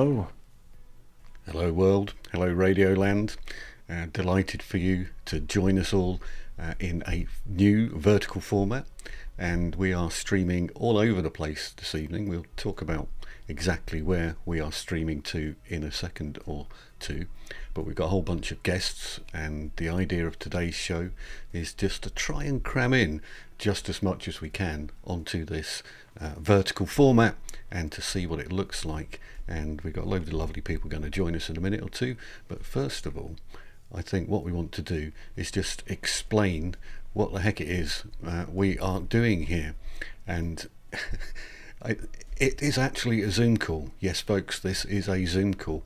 Hello. Hello world, hello Radio Land. Delighted for you to join us all in a new vertical format, and we are streaming all over the place this evening. We'll talk about exactly where we are streaming to in a second or two, but we've got a whole bunch of guests, and the idea of today's show is just to try and cram in just as much as we can onto this vertical format and to see what it looks like. And we've got loads of lovely people going to join us in a minute or two, but first of all, I think what we want to do is just explain what the heck it is we are doing here. And it is actually a Zoom call. Yes folks, this is a Zoom call,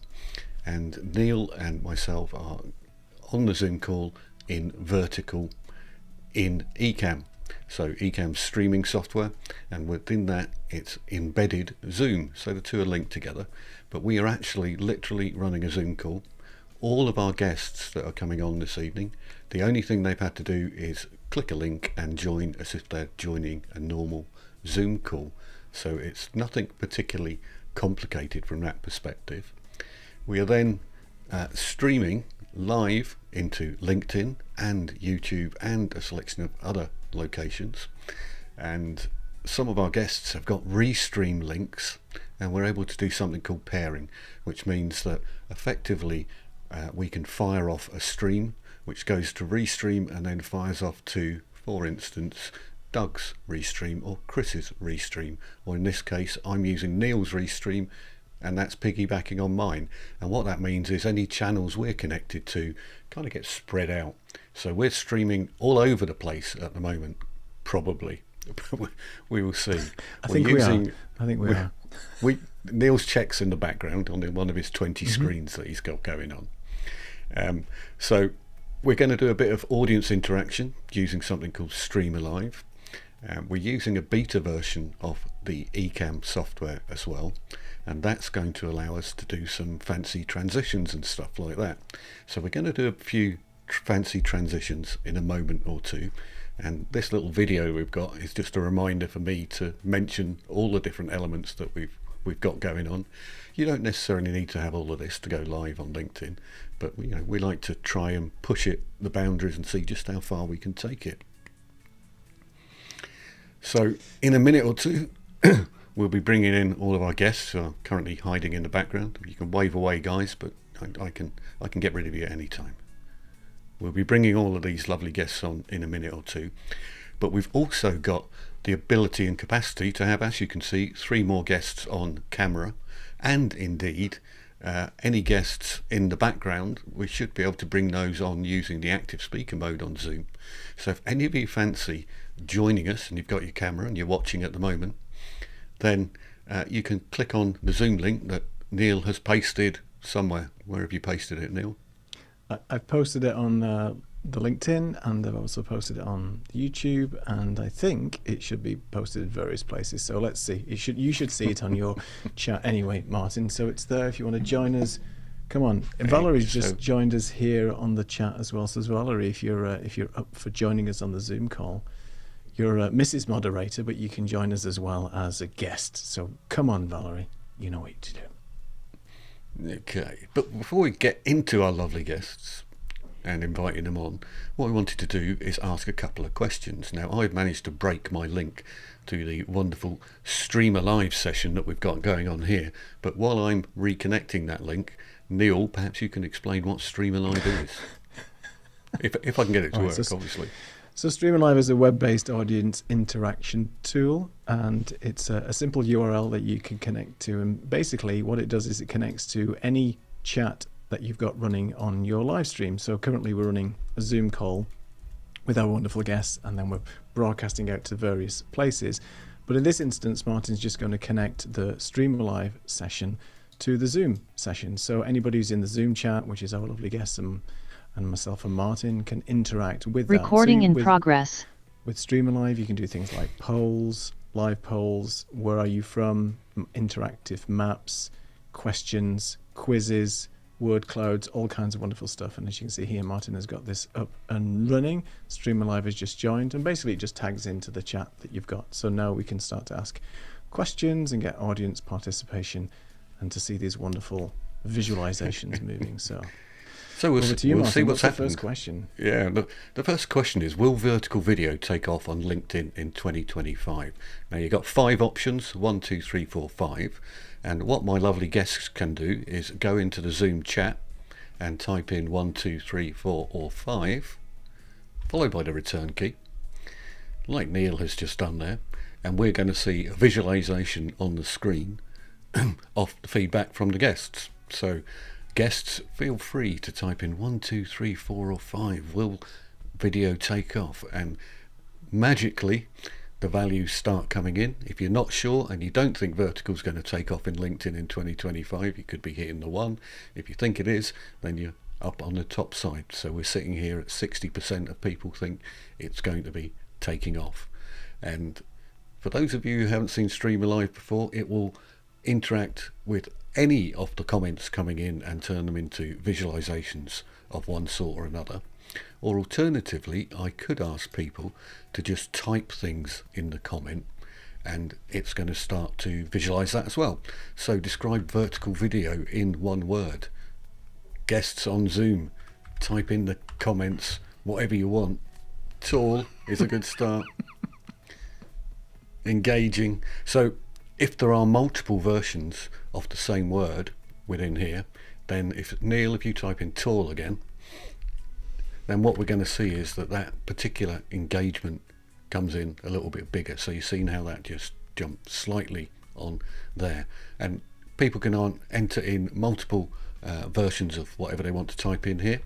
and Neil and myself are on the Zoom call in vertical in Ecamm. So Ecamm's streaming software, and within that it's embedded Zoom, so the two are linked together, but we are actually literally running a Zoom call. All of our guests that are coming on this evening, the only thing they've had to do is click a link and join as if they're joining a normal Zoom call. So it's nothing particularly complicated from that perspective. We are then streaming live into LinkedIn and YouTube and a selection of other locations, and some of our guests have got restream links, and we're able to do something called pairing, which means that effectively we can fire off a stream which goes to restream and then fires off to, for instance, Doug's restream or Chris's restream, or in this case I'm using Neil's restream and that's piggybacking on mine. And what that means is any channels we're connected to kind of get spread out. So we're streaming all over the place at the moment, probably. We will see. I think we are. Neil's checks in the background on one of his 20 screens that he's got going on. So we're going to do a bit of audience interaction using something called Streamer Live. We're using a beta version of the Ecamm software as well, and that's going to allow us to do some fancy transitions and stuff like that. So we're going to do a few fancy transitions in a moment or two, and this little video we've got is just a reminder for me to mention all the different elements that we've got going on. You don't necessarily need to have all of this to go live on LinkedIn, but we like to try and push the boundaries and see just how far we can take it. So in a minute or two we'll be bringing in all of our guests who are currently hiding in the background. You can wave away, guys, but I can get rid of you at any time. We'll be bringing all of these lovely guests on in a minute or two, but we've also got the ability and capacity to have, as you can see, 3 more guests on camera, and indeed any guests in the background, we should be able to bring those on using the active speaker mode on Zoom. So if any of you fancy joining us and you've got your camera and you're watching at the moment, then you can click on the Zoom link that Neil has pasted somewhere. Where have you pasted it, Neil? I've posted it on the LinkedIn, and I've also posted it on YouTube, and I think it should be posted in various places. So let's see. You should see it on your chat anyway, Martin. So it's there if you want to join us. Come on. Valerie's just joined us here on the chat as well. So Valerie, if you're up for joining us on the Zoom call, you're Mrs. Moderator, but you can join us as well as a guest. So come on, Valerie. You know what to do. Okay, but before we get into our lovely guests and inviting them on, what we wanted to do is ask a couple of questions. Now, I've managed to break my link to the wonderful Streamer Live session that we've got going on here, but while I'm reconnecting that link, Neil, perhaps you can explain what Streamer Live is. if I can get it to work, obviously. So Streamer Live is a web-based audience interaction tool, and it's a simple URL that you can connect to, and basically what it does is it connects to any chat that you've got running on your live stream. So currently we're running a Zoom call with our wonderful guests, and then we're broadcasting out to various places. But in this instance, Martin's just going to connect the Streamer Live session to the Zoom session. So anybody who's in the Zoom chat, which is our lovely guests and myself and Martin, can interact with that. Recording in progress. With Streamer Live, you can do things like polls, live polls, where are you from, interactive maps, questions, quizzes, word clouds, all kinds of wonderful stuff. And as you can see here, Martin has got this up and running. Streamer Live has just joined, and basically it just tags into the chat that you've got. So now we can start to ask questions and get audience participation and to see these wonderful visualizations moving. So we'll over to you, we'll Martin. see what's the happened. First question? Yeah, the first question is, will vertical video take off on LinkedIn in 2025? Now, you've got 5 options, 1, 2, 3, 4, 5. And what my lovely guests can do is go into the Zoom chat and type in 1, 2, 3, 4, or 5, followed by the return key, like Neil has just done there. And we're going to see a visualization on the screen of the feedback from the guests. So guests, feel free to type in 1, 2, 3, 4, or 5. Will video take off? And magically, the values start coming in. If you're not sure and you don't think vertical is going to take off in LinkedIn in 2025, you could be hitting the 1. If you think it is, then you're up on the top side. So we're sitting here at 60% of people think it's going to be taking off. And for those of you who haven't seen Streamer Live before, it will interact with any of the comments coming in and turn them into visualizations of one sort or another. Or alternatively, I could ask people to just type things in the comment and it's going to start to visualize that as well. So describe vertical video in one word. Guests on Zoom, type in the comments whatever you want. Tall is a good start. Engaging. So if there are multiple versions of the same word within here, then if you type in tall again, then what we're going to see is that particular engagement comes in a little bit bigger. So you've seen how that just jumped slightly on there, and people can enter in multiple versions of whatever they want to type in here.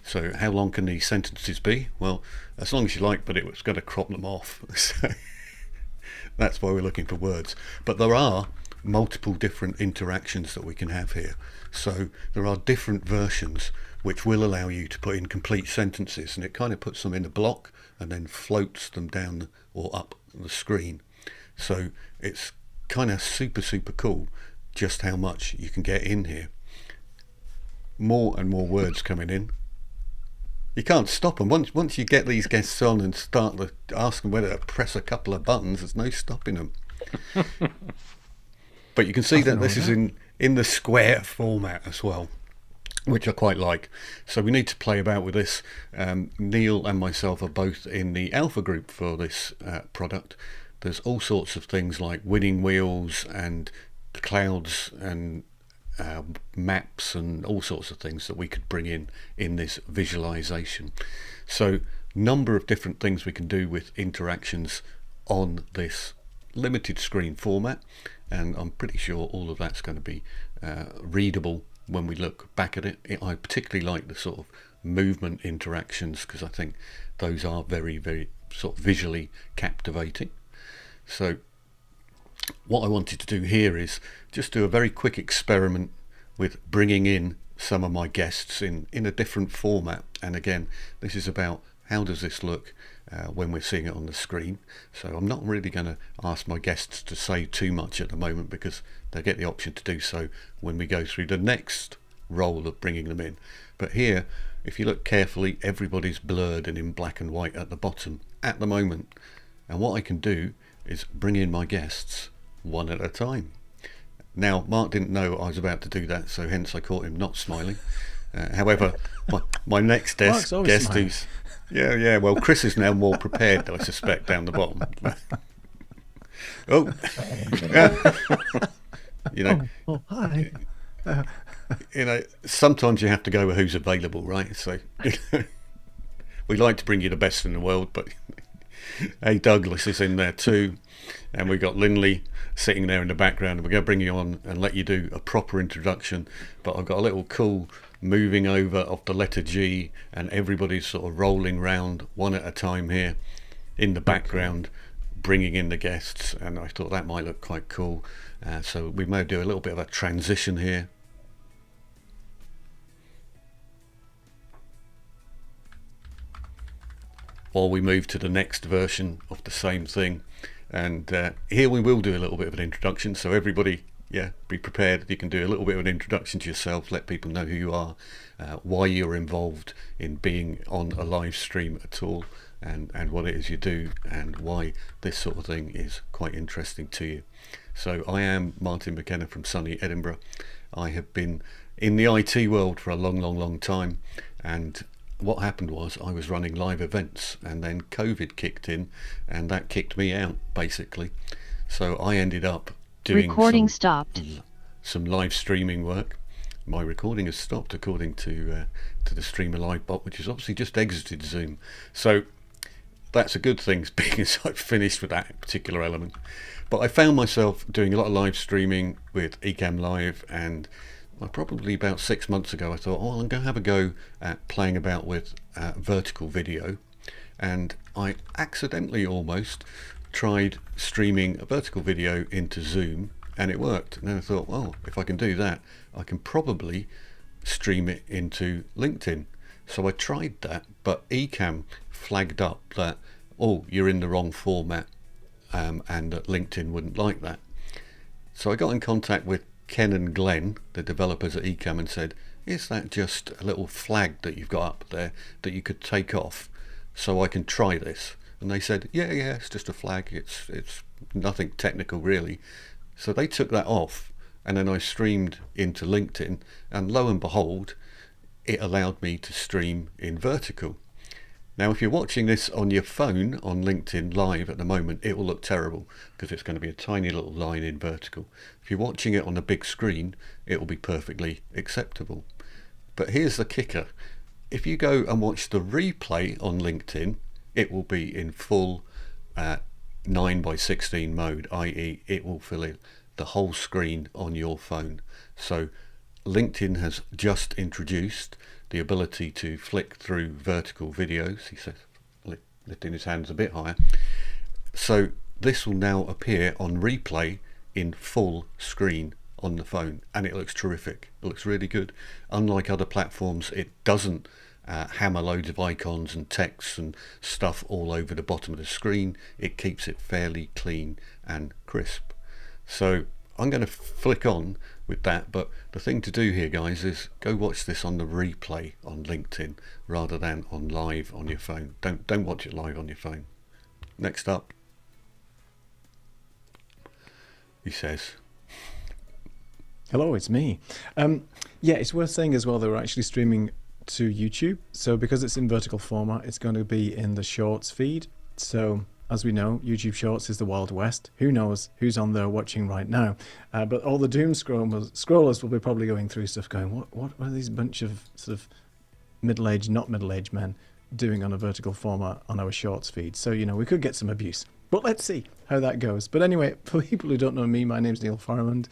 So how long can these sentences be? Well, as long as you like, but it's going to crop them off. So that's why we're looking for words. But there are multiple different interactions that we can have here. So there are different versions which will allow you to put in complete sentences, and it kind of puts them in a block and then floats them down or up the screen. So it's kind of super cool just how much you can get in here. More and more words coming in. You can't stop them. Once you get these guests on and start to ask them whether to press a couple of buttons, there's no stopping them. But you can see that this is in the square format as well, which I quite like. So we need to play about with this. Neil and myself are both in the alpha group for this product. There's all sorts of things like winning wheels and clouds and maps and all sorts of things that we could bring in this visualization. So number of different things we can do with interactions on this limited screen format, and I'm pretty sure all of that's going to be readable when we look back at it. I particularly like the sort of movement interactions because I think those are very sort of visually captivating. So what I wanted to do here is just do a very quick experiment with bringing in some of my guests in a different format. And again, this is about how does this look when we're seeing it on the screen. So I'm not really going to ask my guests to say too much at the moment because they'll get the option to do so when we go through the next role of bringing them in. But here, if you look carefully, everybody's blurred and in black and white at the bottom at the moment. And what I can do is bring in my guests one at a time. Now, Mark didn't know I was about to do that, so hence I caught him not smiling. However, my next guest who's... Yeah, well, Chris is now more prepared, I suspect, down the bottom. Oh! Hi. Sometimes you have to go with who's available, right? So we like to bring you the best in the world, but hey, Douglas is in there too, and we've got Lindley sitting there in the background, and we're going to bring you on and let you do a proper introduction. But I've got a little cool moving over of the letter G, and everybody's sort of rolling round one at a time here in the background, bringing in the guests, and I thought that might look quite cool. So we may do a little bit of a transition here. While we move to the next version of the same thing. And here we will do a little bit of an introduction, so everybody, be prepared. You can do a little bit of an introduction to yourself, let people know who you are, why you're involved in being on a live stream at all, and what it is you do, and why this sort of thing is quite interesting to you. So I am Martin McKenna from sunny Edinburgh. I have been in the IT world for a long time, and what happened was I was running live events, and then COVID kicked in, and that kicked me out basically. So I ended up doing some live streaming work. My recording has stopped according to the Streamer Live bot, which has obviously just exited Zoom. So that's a good thing, being as I've finished with that particular element. But I found myself doing a lot of live streaming with Ecamm Live, and probably about 6 months ago I thought, I'm going to have a go at playing about with vertical video, and I accidentally almost tried streaming a vertical video into Zoom, and it worked. And then I thought, well, if I can do that, I can probably stream it into LinkedIn. So I tried that, but Ecamm flagged up that, you're in the wrong format, and that LinkedIn wouldn't like that. So I got in contact with Ken and Glenn, the developers at Ecamm, and said, is that just a little flag that you've got up there that you could take off so I can try this? And they said, yeah, it's just a flag, it's nothing technical really. So they took that off, and then I streamed into LinkedIn, and lo and behold, it allowed me to stream in vertical. Now, if you're watching this on your phone on LinkedIn Live at the moment, it will look terrible because it's going to be a tiny little line in vertical. If you're watching it on a big screen, it will be perfectly acceptable. But here's the kicker. If you go and watch the replay on LinkedIn, it will be in full 9:16 mode, i.e. it will fill in the whole screen on your phone. So LinkedIn has just introduced the ability to flick through vertical videos. He says, lifting his hands a bit higher. So this will now appear on replay in full screen on the phone, and it looks terrific. It looks really good. Unlike other platforms, it doesn't hammer loads of icons and text and stuff all over the bottom of the screen. It keeps it fairly clean and crisp. So I'm going to flick on with that, but the thing to do here, guys, is go watch this on the replay on LinkedIn rather than on live on your phone. Don't watch it live on your phone. Next up, he says, hello, it's me. It's worth saying as well that we're actually streaming to YouTube. So because it's in vertical format, it's going to be in the Shorts feed. So as we know, YouTube Shorts is the Wild West. Who knows who's on there watching right now? But all the doom scrollers will be probably going through stuff going, what are these bunch of sort of middle-aged, not middle-aged men doing on a vertical format on our Shorts feed? So, we could get some abuse. But let's see how that goes. But anyway, for people who don't know me, my name's Neil Farrimond.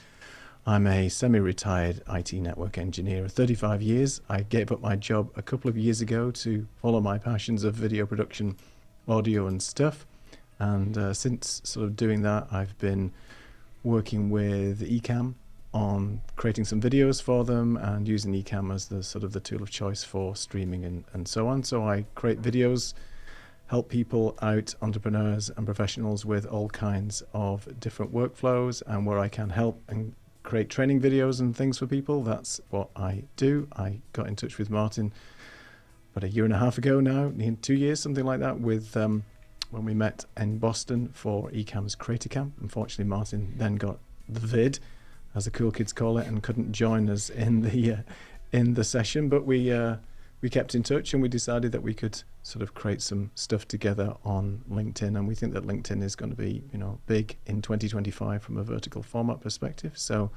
I'm a semi-retired IT network engineer of 35 years. I gave up my job a couple of years ago to follow my passions of video production, audio and stuff. And since sort of doing that, I've been working with Ecamm on creating some videos for them and using Ecamm as the sort of the tool of choice for streaming and so on. So I create videos, help people out, entrepreneurs and professionals, with all kinds of different workflows, and where I can help and create training videos and things for people, that's what I do. I got in touch with Martin about a year and a half ago now, 2 years, something like that, with when we met in Boston for Ecamm's Creator Camp. Unfortunately, Martin then got the vid, as the cool kids call it, and couldn't join us in the session. But we kept in touch, and we decided that we could sort of create some stuff together on LinkedIn. And we think that LinkedIn is going to be, big in 2025 from a vertical format perspective. So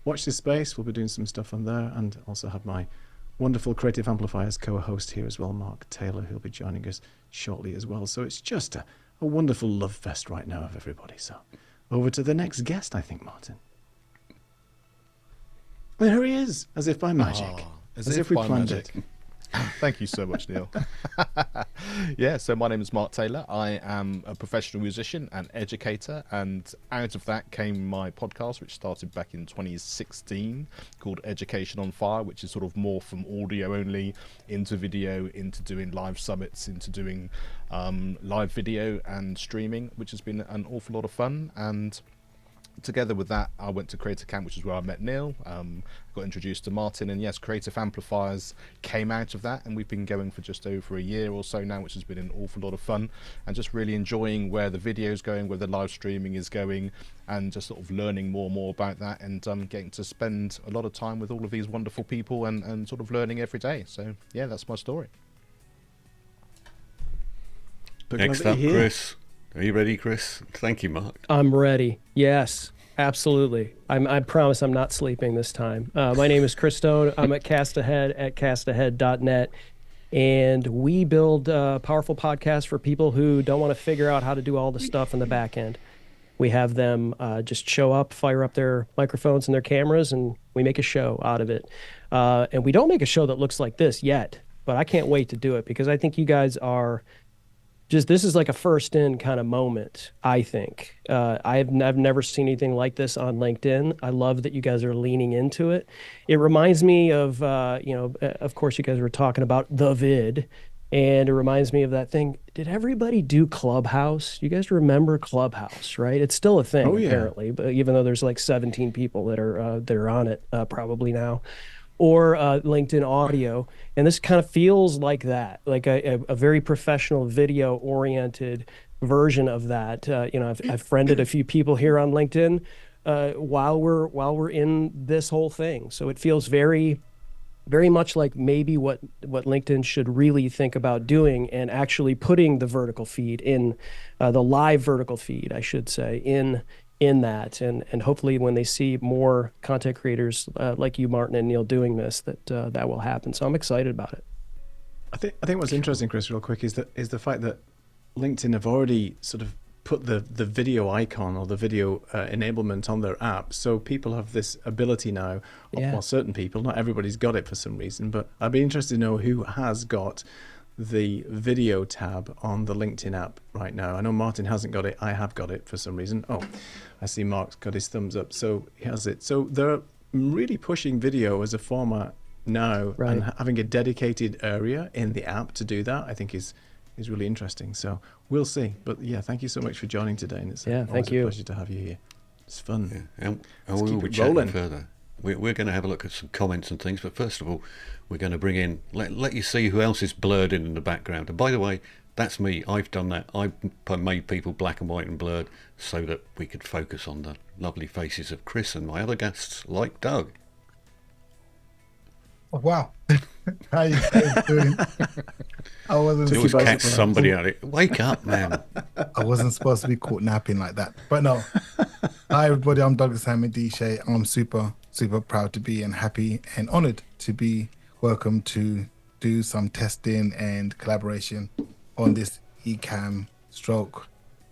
watch this space. We'll be doing some stuff on there, and also have my wonderful Creative Amplifiers co-host here as well, Mark Taylor, who'll be joining us shortly as well. So it's just a wonderful love fest right now of everybody. So over to the next guest, I think, Martin. There he is, as if by magic. As if we planned it. Thank you so much, Neil. So my name is Mark Taylor. I am a professional musician and educator, and out of that came my podcast, which started back in 2016, called Education on Fire, which is sort of more from audio only into video, into doing live summits, into doing live video and streaming, which has been an awful lot of fun. And together with that, I went to Creator Camp, which is where I met Neil, got introduced to Martin, and yes, Creative Amplifiers came out of that, and we've been going for just over a year or so now, which has been an awful lot of fun, and just really enjoying where the video is going, where the live streaming is going, and just sort of learning more and more about that, and getting to spend a lot of time with all of these wonderful people, and sort of learning every day. So yeah, that's my story. Next up, Chris. Are you ready, Chris? Thank you, Mark. I'm ready. Yes, absolutely. I promise I'm not sleeping this time. My name is Chris Stone. I'm at Castahead at castahead.net. And we build powerful podcasts for people who don't want to figure out how to do all the stuff in the back end. We have them just show up, fire up their microphones and their cameras, and we make a show out of it. And we don't make a show that looks like this yet, but I can't wait to do it because I think you guys are this is like a first in kind of moment, I think. I've never seen anything like this on LinkedIn. I love that you guys are leaning into it. It reminds me of, of course you guys were talking about the vid, and it reminds me of that thing. Did everybody do Clubhouse? You guys remember Clubhouse, right? It's still a thing, apparently, but even though there's like 17 people that are on it probably now. Or LinkedIn audio. And this kind of feels like that, like a very professional video-oriented version of that. I've friended a few people here on LinkedIn while we're in this whole thing. So it feels very, very much like maybe what LinkedIn should really think about doing, and actually putting the vertical feed in, the live vertical feed, I should say, in that, and hopefully when they see more content creators like you, Martin and Neil, doing this, that will happen. So I'm excited about it. I think what's interesting, Chris, real quick, is the fact that LinkedIn have already sort of put the video icon or the video enablement on their app, so people have this ability now. Well, certain people, not everybody's got it for some reason, but I'd be interested to know who has got the video tab on the LinkedIn app right now. I know Martin hasn't got it. I have got it for some reason. Oh, I see Mark's got his thumbs up, so he has it. So they're really pushing video as a format now, right, and having a dedicated area in the app to do that, I think is really interesting. So we'll see. But yeah, thank you so much for joining today, and it's always a pleasure to have you here. It's fun. Yeah. And we will be chatting further. We're going to have a look at some comments and things, but first of all, we're going to bring in, let you see who else is blurred in the background. And by the way, that's me. I've done that. I've made people black and white and blurred so that we could focus on the lovely faces of Chris and my other guests, like Doug. Oh, wow. How you guys doing? I wasn't always catch somebody at it. Wake up, man. I wasn't supposed to be caught napping like that. But no. Hi, everybody. I'm Douglas Hammond Deshay. I'm super proud to be and happy and honored to be welcome to do some testing and collaboration on this eCam stroke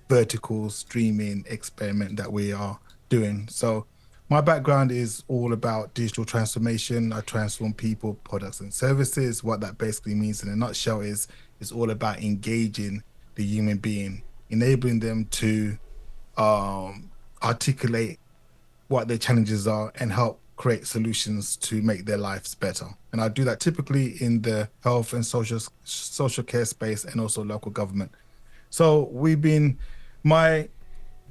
vertical streaming experiment that we are doing. So my background is all about digital transformation. I transform people, products, and services. What that basically means in a nutshell is it's all about engaging the human being, enabling them to articulate what their challenges are and help create solutions to make their lives better. And I do that typically in the health and social care space and also local government. So my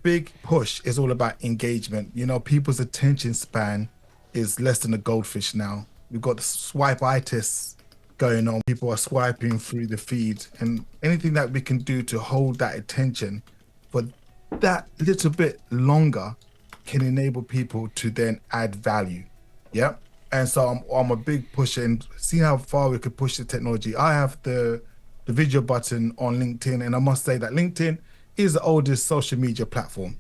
big push is all about engagement. You know, people's attention span is less than a goldfish now. We've got the swipe-itis going on. People are swiping through the feed, and anything that we can do to hold that attention for that little bit longer can enable people to then add value. Yeah. And so I'm a big pusher and see how far we could push the technology. I have the video button on LinkedIn, and I must say that LinkedIn is the oldest social media platform.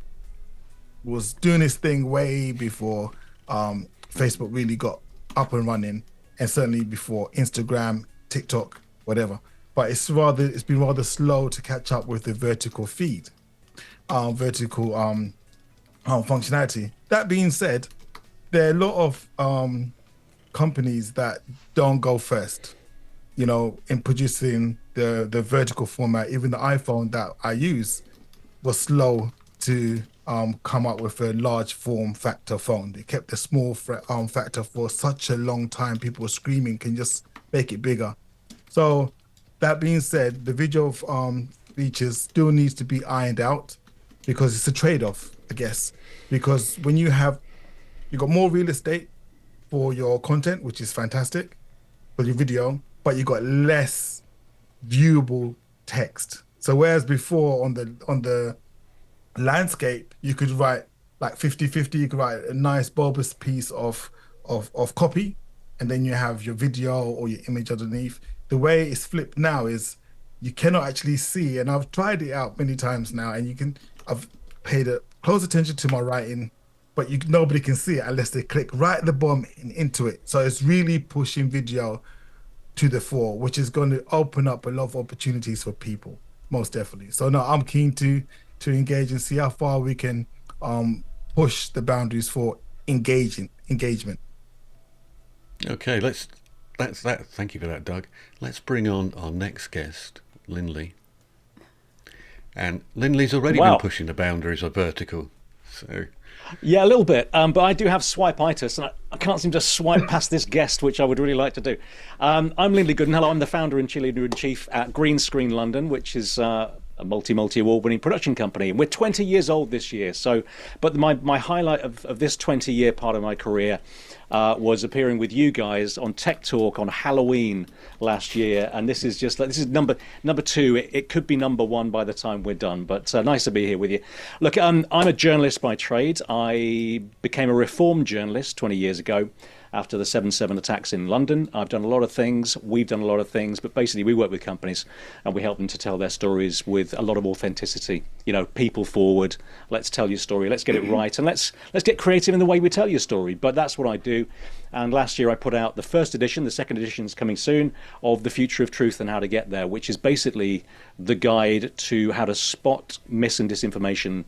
It was doing its thing way before Facebook really got up and running, and certainly before Instagram, TikTok, whatever. But it's been rather slow to catch up with the vertical feed, functionality. That being said, there are a lot of companies that don't go first, you know, in producing the vertical format. Even the iPhone that I use was slow to come up with a large form factor phone. They kept the small factor for such a long time. People were screaming, can you just make it bigger? So that being said, the video features still needs to be ironed out because it's a trade-off. I guess, because when you got more real estate for your content, which is fantastic for your video, but you got less viewable text. So whereas before on the landscape, you could write like 50-50, you could write a nice bulbous piece of copy, and then you have your video or your image underneath. The way it's flipped now is you cannot actually see, and I've tried it out many times now, and I've paid close attention to my writing, but nobody can see it unless they click right at the bottom into it. So it's really pushing video to the fore, which is going to open up a lot of opportunities for people, most definitely. So no, I'm keen to engage and see how far we can push the boundaries for engagement. Okay, that's that. Thank you for that, Doug. Let's bring on our next guest, Lindley. And Lindley's already been pushing the boundaries of vertical. So yeah, a little bit, but I do have swipe-itis, and I can't seem to swipe past this guest, which I would really like to do. I'm Lindley Gooden. Hello, I'm the founder and cheerleader-in-chief at Green Screen London, which is a multi-award-winning production company. And we're 20 years old this year. But my highlight of this 20-year part of my career was appearing with you guys on Tech Talk on Halloween last year, and this is number two. It could be number one by the time we're done, but nice to be here with you. Look, I'm a journalist by trade. I became a reformed journalist 20 years ago after the 7/7 attacks in London. I've done a lot of things, we've done a lot of things, but basically we work with companies and we help them to tell their stories with a lot of authenticity. People forward, let's tell your story, let's get it right, and let's get creative in the way we tell your story. But that's what I do. And last year I put out the first edition, the second edition is coming soon, of The Future of Truth and How to Get There, which is basically the guide to how to spot mis and disinformation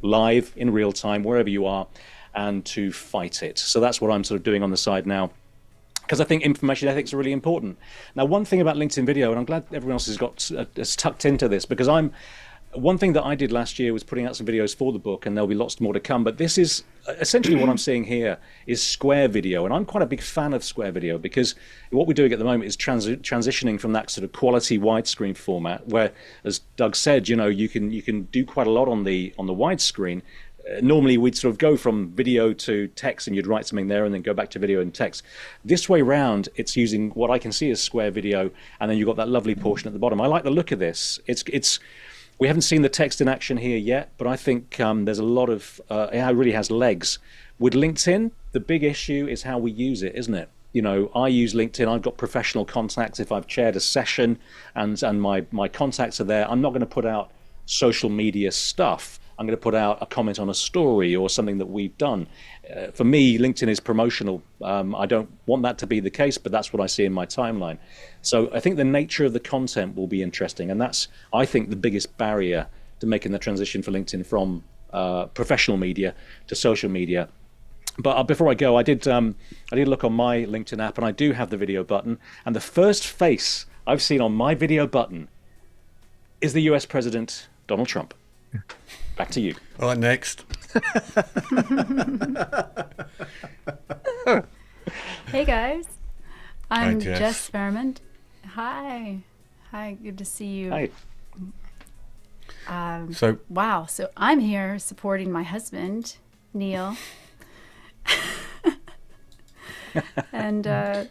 live in real time, wherever you are, and to fight it. So that's what I'm sort of doing on the side now, because I think information ethics are really important. Now, one thing about LinkedIn video, and I'm glad everyone else has tucked into this, because one thing that I did last year was putting out some videos for the book, and there'll be lots more to come. But this is essentially what I'm seeing here is square video, and I'm quite a big fan of square video, because what we're doing at the moment is transitioning from that sort of quality widescreen format, where, as Doug said, you can do quite a lot on the widescreen. Normally we'd sort of go from video to text, and you'd write something there and then go back to video and text. This way round, it's using what I can see as square video, and then you've got that lovely portion at the bottom. I like the look of this. We haven't seen the text in action here yet, but I think there's a lot of it really has legs. With LinkedIn, the big issue is how we use it, isn't it? I use LinkedIn. I've got professional contacts. If I've chaired a session and my contacts are there, I'm not going to put out social media stuff. I'm going to put out a comment on a story or something that we've done. For me, LinkedIn is promotional. I don't want that to be the case, but that's what I see in my timeline. So I think the nature of the content will be interesting, and that's, I think, the biggest barrier to making the transition for LinkedIn from professional media to social media. But before I go, I did look on my LinkedIn app, and I do have the video button. And the first face I've seen on my video button is the US President, Donald Trump. Back to you. All right, next. Hey guys, I'm Jess. Jess Farrimond. Hi, good to see you. Hi. So I'm here supporting my husband, Neil. And I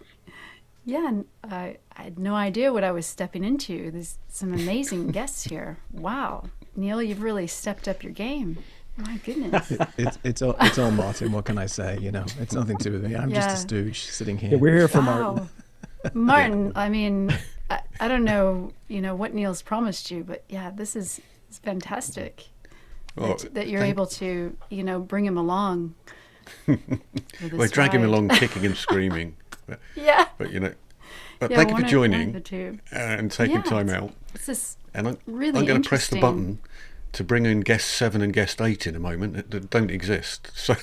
had no idea what I was stepping into. There's some amazing guests here. Wow. Neil, you've really stepped up your game. My goodness. It's all Martin. What can I say? It's nothing to do with me. I'm just a stooge sitting here. Yeah, we're here for Wow. Martin. Martin, I mean, I don't know, what Neil's promised you, but yeah, this is fantastic that you're able to, bring him along. We're dragging him along, kicking and screaming. Yeah. But thank you for joining two. and taking time out. This is And really I'm going to press the interesting. button to bring in guest 7 and guest 8 in a moment that don't exist. So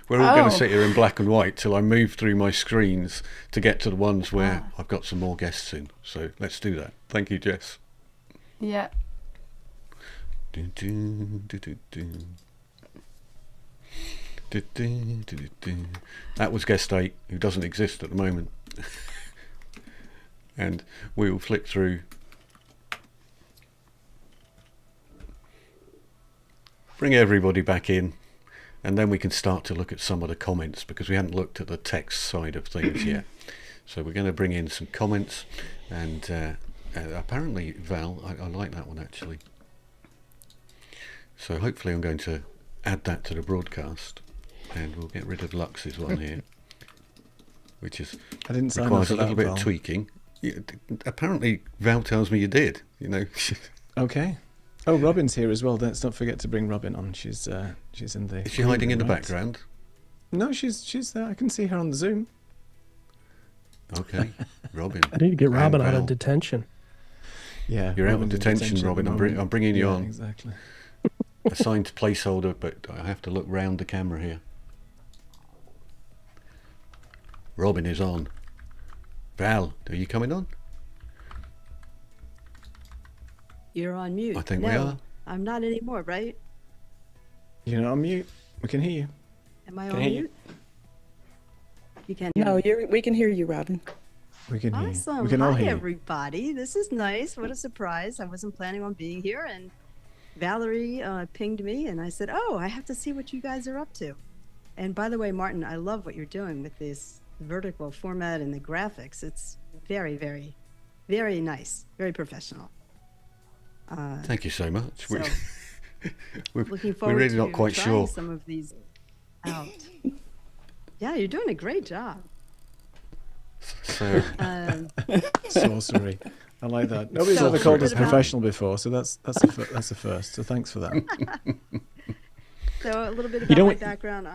we're all going to sit here in black and white till I move through my screens to get to the ones where I've got some more guests in. So let's do that. Thank you, Jess. Yeah. Do, do, do, do, do. Do, do, do, do, do. That was guest 8, who doesn't exist at the moment. And we will flick through. bring everybody back in, and then we can start to look at some of the comments, because we hadn't looked at the text side of things yet. So we're going to bring in some comments, and apparently, Val, I like that one actually. So hopefully I'm going to add that to the broadcast, and we'll get rid of Lux's one here, which is I didn't sign requires up for a little that, bit Val. of tweaking. Apparently, Val tells me you did. You know. Okay. Oh, Robin's here as well. Let's not forget to bring Robin on. She's in the. Is she hiding in the right? background? No, she's there. I can see her on the Zoom. Okay, Robin. I need to get Robin out Val. of detention. Yeah, You're out of Robin's in detention, at the Robin. moment. I'm bringing you Yeah, on. Exactly. Assigned placeholder, but I have to look round the camera here. Robin is on. Val, are you coming on? You're on mute. I think no, we are. I'm not anymore, right? You're not on mute. We can hear you. Am I Can on hear you. mute? You can hear No, me. we can hear you, Robin. We can hear you. Awesome. We can all Hi, hear you. everybody. This is nice. What a surprise. I wasn't planning on being here. And Valerie pinged me, and I said, oh, I have to see what you guys are up to. And by the way, Martin, I love what you're doing with this vertical format and the graphics. It's very, very, very nice. Very professional. Thank you so much. So, We're looking forward really to not quite trying sure. some of these out. Yeah, you're doing a great job. So, Sorcery. I like that. Nobody's So, ever called us bit about- professional before, so that's a first. So thanks for that. So a little bit You about know my what- background.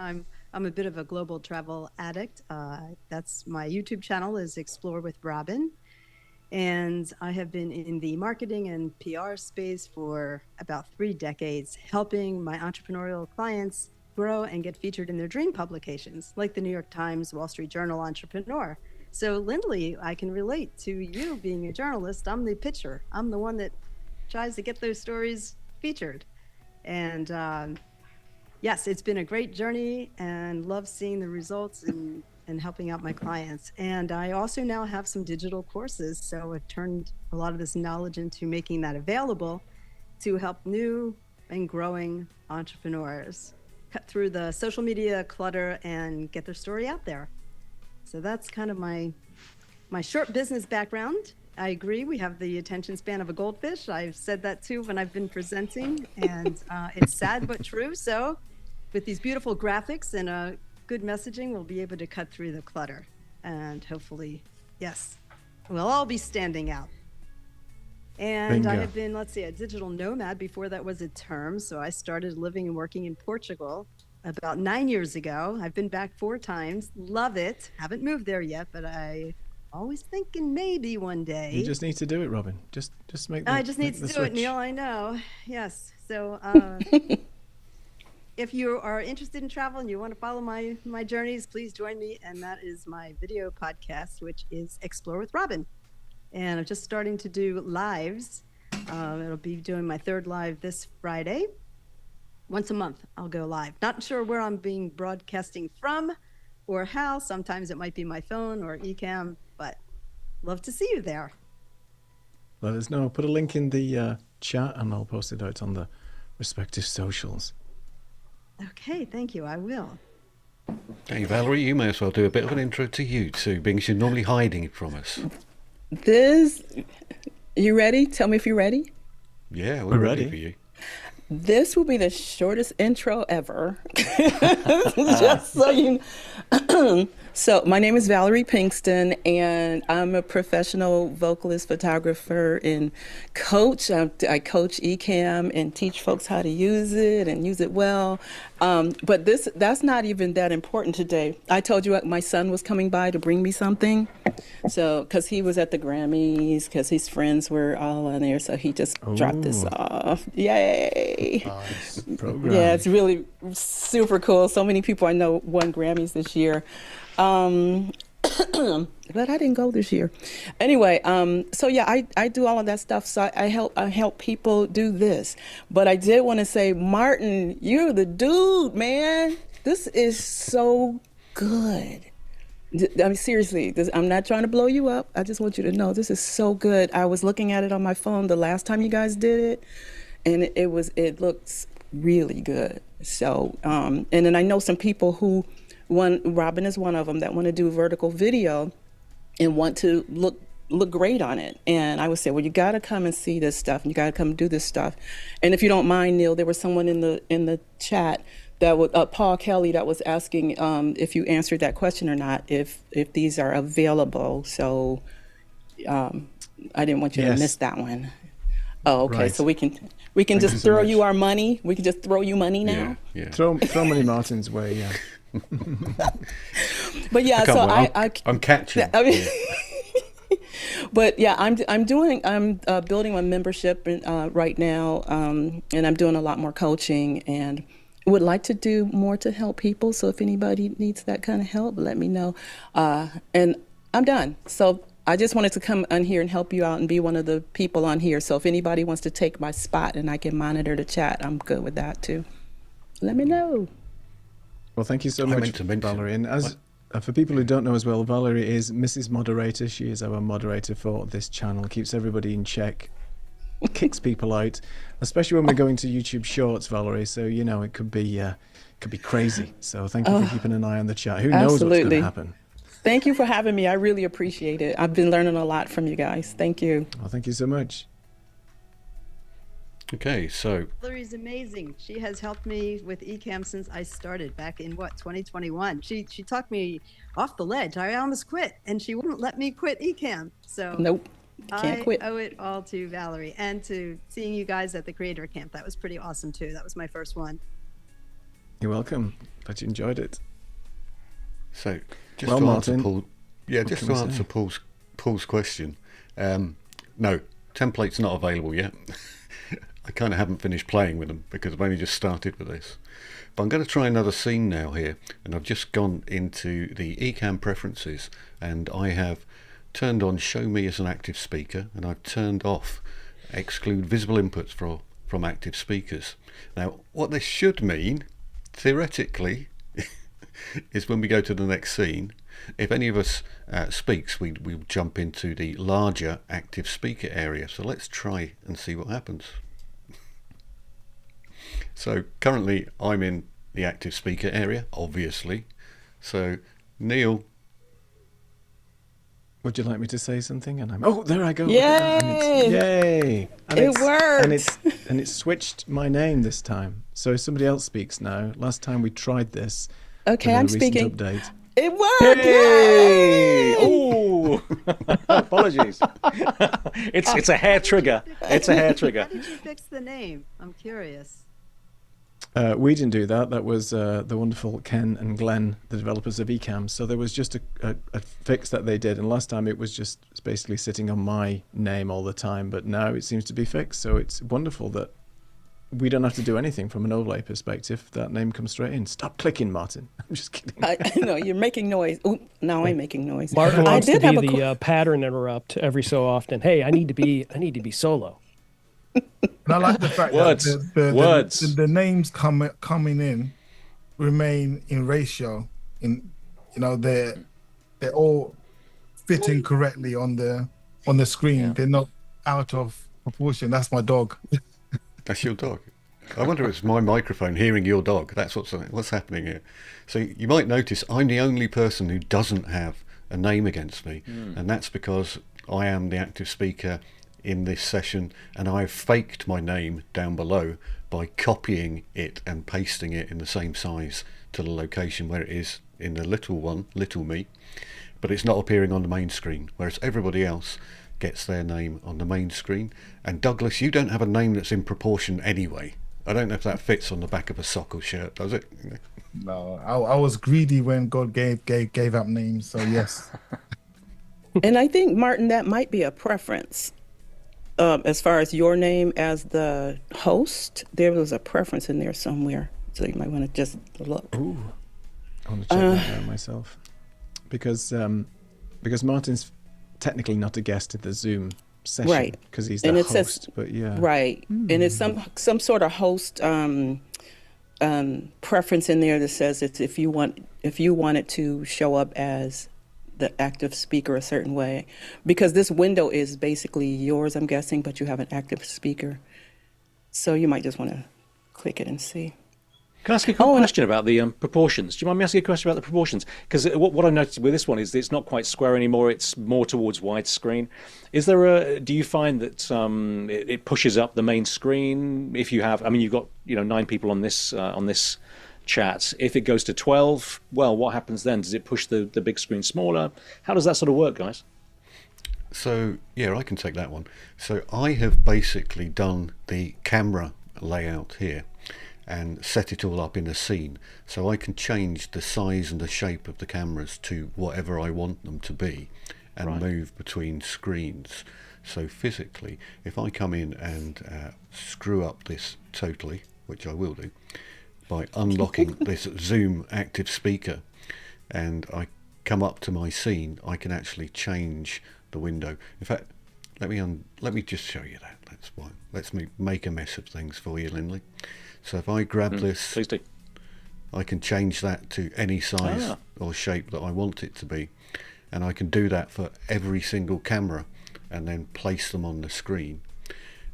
I'm a bit of a global travel addict. That's my YouTube channel is Explore with Robin, and I have been in the marketing and PR space for about 3 decades, helping my entrepreneurial clients grow and get featured in their dream publications, like the New York Times, Wall Street Journal, Entrepreneur. So Lindley, I can relate to you being a journalist. I'm the pitcher. I'm the one that tries to get those stories featured, and yes, it's been a great journey and love seeing the results and helping out my clients. And I also now have some digital courses. So I've turned a lot of this knowledge into making that available to help new and growing entrepreneurs cut through the social media clutter and get their story out there. So that's kind of my short business background. I agree. We have the attention span of a goldfish. I've said that too when I've been presenting, and it's sad but true. So with these beautiful graphics and good messaging, we'll be able to cut through the clutter, and hopefully, yes, we'll all be standing out. And I Bingo. have been, let's see, a digital nomad before that was a term. So I started living and working in Portugal about 9 years ago. I've been back 4 times. Love it. Haven't moved there yet, but I always thinking maybe one day. You just need to do it, Robin. Just make. I just need make to the do it, switch. Neil. I know. Yes. So if you are interested in travel and you want to follow my journeys, please join me. And that is my video podcast, which is Explore with Robin. And I'm just starting to do lives. It'll be doing my 3rd live this Friday. Once a month, I'll go live. Not sure where I'm being broadcasting from or how. Sometimes it might be my phone or eCam, but love to see you there. Let us know. Put a link in the chat, and I'll post it out on the respective socials. Okay, thank you. I will. hey Valerie, you may as well do a bit of an intro to you too, because you're normally hiding from us. You ready? Tell me if you're ready. Yeah, We're we're ready ready. for you. This will be the shortest intro ever. Just so you know. So my name is Valerie Pinkston, and I'm a professional vocalist, photographer, and coach. I coach eCam and teach folks how to use it and use it well. But that's not even that important today. I told you my son was coming by to bring me something. So, because he was at the Grammys, because his friends were all on there, so he just dropped this Ooh. off. Yay! Program. Yeah, it's really super cool. So many people I know won Grammys this year. But I didn't go this year. Anyway, so yeah, I do all of that stuff. So I help people do this. But I did want to say, Martin, you're the dude, man. This is so good. I mean, seriously, I'm not trying to blow you up. I just want you to know this is so good. I was looking at it on my phone the last time you guys did it, and it looks really good. So, and then I know some people who, Robin is one of them, that want to do vertical video and want to look great on it. And I would say, well, you got to come and see this stuff, and you got to come do this stuff. And if you don't mind, Neil, there was someone in the chat that was Paul Kelly that was asking if you answered that question or not, if these are available. So I didn't want you to miss that one. Oh, okay. Right. So we can just throw you our money. We can just throw you money now. Yeah. Throw money Martin's way. Yeah. But yeah, I'm catching. I mean, but yeah, I'm building my membership right now, and I'm doing a lot more coaching, and would like to do more to help people. So if anybody needs that kind of help, let me know. And I'm done. So I just wanted to come on here and help you out and be one of the people on here. So if anybody wants to take my spot and I can monitor the chat, I'm good with that too. Let me know. Well, thank you so much, Valerie. And as for people who don't know as well, Valerie is Mrs. Moderator. She is our moderator for this channel, keeps everybody in check, kicks people out, especially when we're going to YouTube Shorts, Valerie. So, you know, it could be crazy. So thank you for keeping an eye on the chat. Who knows what's going to happen? Thank you for having me. I really appreciate it. I've been learning a lot from you guys. Thank you. Well, thank you so much. Okay, so Valerie's amazing. She has helped me with Ecamm since I started back in 2021. She talked me off the ledge. I almost quit, and she wouldn't let me quit Ecamm. So nope, can't quit. I owe it all to Valerie and to seeing you guys at the Creator Camp. That was pretty awesome too. That was my first one. You're welcome. Glad you enjoyed it. So just to answer Paul's question. No, template's not available yet. I kind of haven't finished playing with them because I've only just started with this. But I'm going to try another scene now here, and I've just gone into the Ecamm preferences, and I have turned on Show Me as an Active Speaker, and I've turned off Exclude Visible Inputs from Active Speakers. Now, what this should mean, theoretically, is when we go to the next scene, if any of us speaks, we'll jump into the larger active speaker area. So let's try and see what happens. So currently I'm in the active speaker area, obviously. So Neil, would you like me to say something? And there I go. Yay! Yay! And it worked. And it switched my name this time. So somebody else speaks now. Last time we tried this. Okay, I'm speaking. Update. It worked! Yay! Oh, apologies. It's a hair trigger. It's a hair trigger. How did you fix the name? I'm curious. We didn't do that. That was the wonderful Ken and Glenn, the developers of Ecamm. So there was just a fix that they did. And last time it was just basically sitting on my name all the time. But now it seems to be fixed. So it's wonderful that we don't have to do anything from an overlay perspective. That name comes straight in. Stop clicking, Martin. I'm just kidding. No, you're making noise. Ooh, now I'm making noise. Martin wants to be the pattern interrupt every so often. Hey, I need to be solo. And I like the fact that the names coming in remain in ratio. They're all fitting correctly on the screen. Yeah. They're not out of proportion. That's my dog. That's your dog. I wonder if it's my microphone hearing your dog. That's what's happening here. So you might notice I'm the only person who doesn't have a name against me, and that's because I am the active speaker in this session, and I've faked my name down below by copying it and pasting it in the same size to the location where it is in the little me, but it's not appearing on the main screen, whereas everybody else gets their name on the main screen. And Douglas, you don't have a name that's in proportion anyway. I don't know if that fits on the back of a sock or shirt, does it? No, I was greedy when God gave up names, so yes. And I think, Martin, that might be a preference. As far as your name as the host, there was a preference in there somewhere. So you might want to just look. Ooh, I want to check that out myself. Because Martin's technically not a guest at the Zoom session. Right. Because he's the host. But yeah. Right. And it's some sort of host preference in there that says it's if you want it to show up as the active speaker a certain way, because this window is basically yours, I'm guessing, but you have an active speaker, so you might just want to click it and see. Can I ask you a quick question about the proportions? Do you mind me asking a question about the proportions? Because what I noticed with this one is it's not quite square anymore. It's more towards widescreen. Is there do you find that it pushes up the main screen if you have? I mean, you've got 9 people on this chat. If it goes to 12, well, what happens then? Does it push the big screen smaller? How does that sort of work, guys? So yeah, I can take that one. So I have basically done the camera layout here and set it all up in a scene, so I can change the size and the shape of the cameras to whatever I want them to be and move between screens. So physically, if I come in and screw up this totally, which I will do by unlocking this Zoom active speaker, and I come up to my scene, I can actually change the window. In fact, let me just show you that. Let's make a mess of things for you, Lindley. So if I grab this, please do. I can change that to any size or shape that I want it to be, and I can do that for every single camera and then place them on the screen.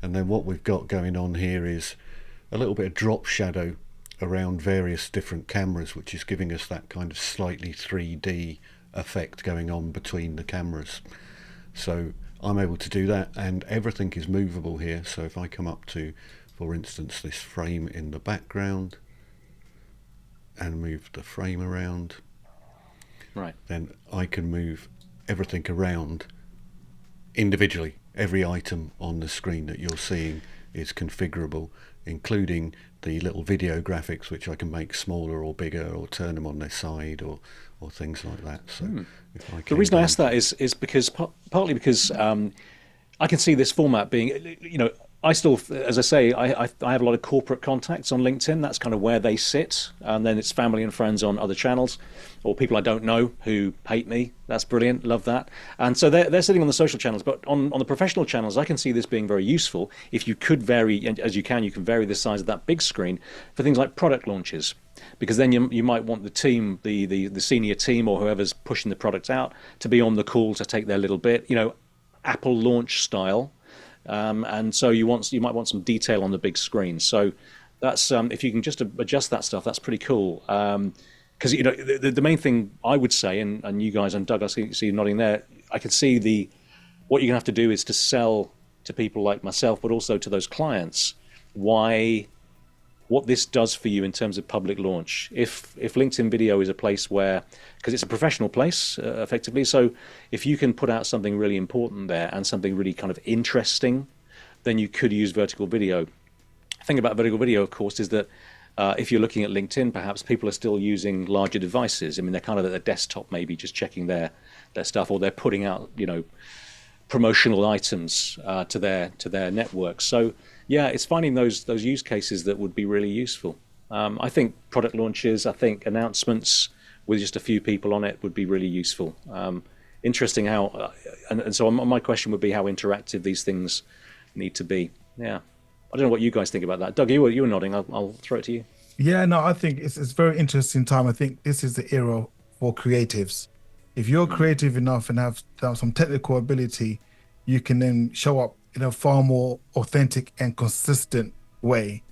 And then what we've got going on here is a little bit of drop shadow around various different cameras, which is giving us that kind of slightly 3D effect going on between the cameras. So I'm able to do that, and everything is movable here. So if I come up to, for instance, this frame in the background and move the frame around, then I can move everything around individually. Every item on the screen that you're seeing is configurable, including the little video graphics, which I can make smaller or bigger or turn them on their side or things like that. So the reason I asked that is because partly because I can see this format being, I still, as I say, I have a lot of corporate contacts on LinkedIn. That's kind of where they sit. And then it's family and friends on other channels, or people I don't know who hate me. That's brilliant. Love that. And so they're sitting on the social channels. But on the professional channels, I can see this being very useful. If you could vary, and as you can vary the size of that big screen for things like product launches. Because then you might want the team, the senior team or whoever's pushing the product out to be on the call to take their little bit, Apple launch style. And so you might want some detail on the big screen. So that's if you can just adjust that stuff, that's pretty cool. Because the main thing I would say, and you guys and Doug, I see you nodding there. I can see what you're gonna have to do is to sell to people like myself, but also to those clients, what this does for you in terms of public launch. If LinkedIn Video is a place where, because it's a professional place, effectively, so if you can put out something really important there and something really kind of interesting, then you could use vertical video. The thing about vertical video, of course, is that if you're looking at LinkedIn, perhaps people are still using larger devices. I mean, they're kind of at their desktop, maybe just checking their stuff, or they're putting out, promotional items to their network. So yeah, it's finding those use cases that would be really useful. I think product launches, I think announcements with just a few people on it would be really useful. Interesting how, and so my question would be how interactive these things need to be. Yeah, I don't know what you guys think about that. Doug, you were nodding. I'll throw it to you. Yeah, no, I think it's a very interesting time. I think this is the era for creatives. If you're creative enough and have some technical ability, you can then show up in a far more authentic and consistent way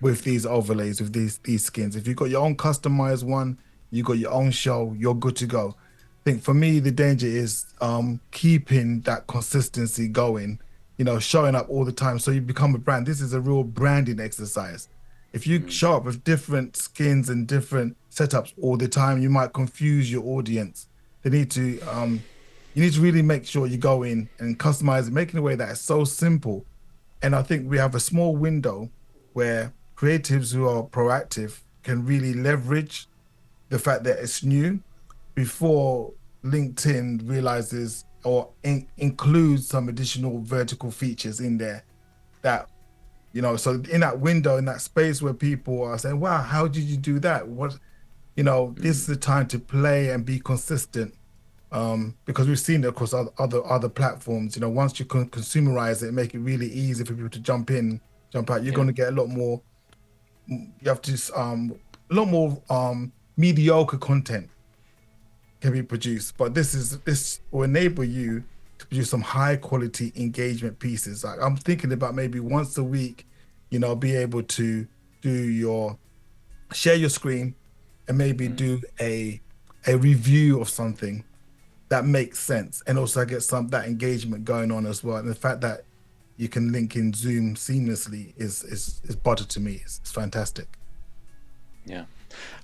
with these overlays, with these skins. If you've got your own customized one, you got your own show, you're good to go. I think for me, the danger is keeping that consistency going, showing up all the time. So you become a brand. This is a real branding exercise. If you show up with different skins and different setups all the time, you might confuse your audience. You need to really make sure you go in and customize it, making a way that it's so simple. And I think we have a small window where creatives who are proactive can really leverage the fact that it's new before LinkedIn realizes or includes some additional vertical features in there that, so in that window, in that space where people are saying, wow, how did you do that? This is the time to play and be consistent. Because we've seen it across other platforms. Once you can consumerize it and make it really easy for people to jump in, jump out, you're going to get a lot more. You have to a lot more mediocre content can be produced, but this will enable you to produce some high quality engagement pieces. Like I'm thinking about maybe once a week, be able to share your screen and maybe do a review of something that makes sense, and also get that engagement going on as well. And the fact that you can link in Zoom seamlessly is butter to me. It's fantastic. Yeah.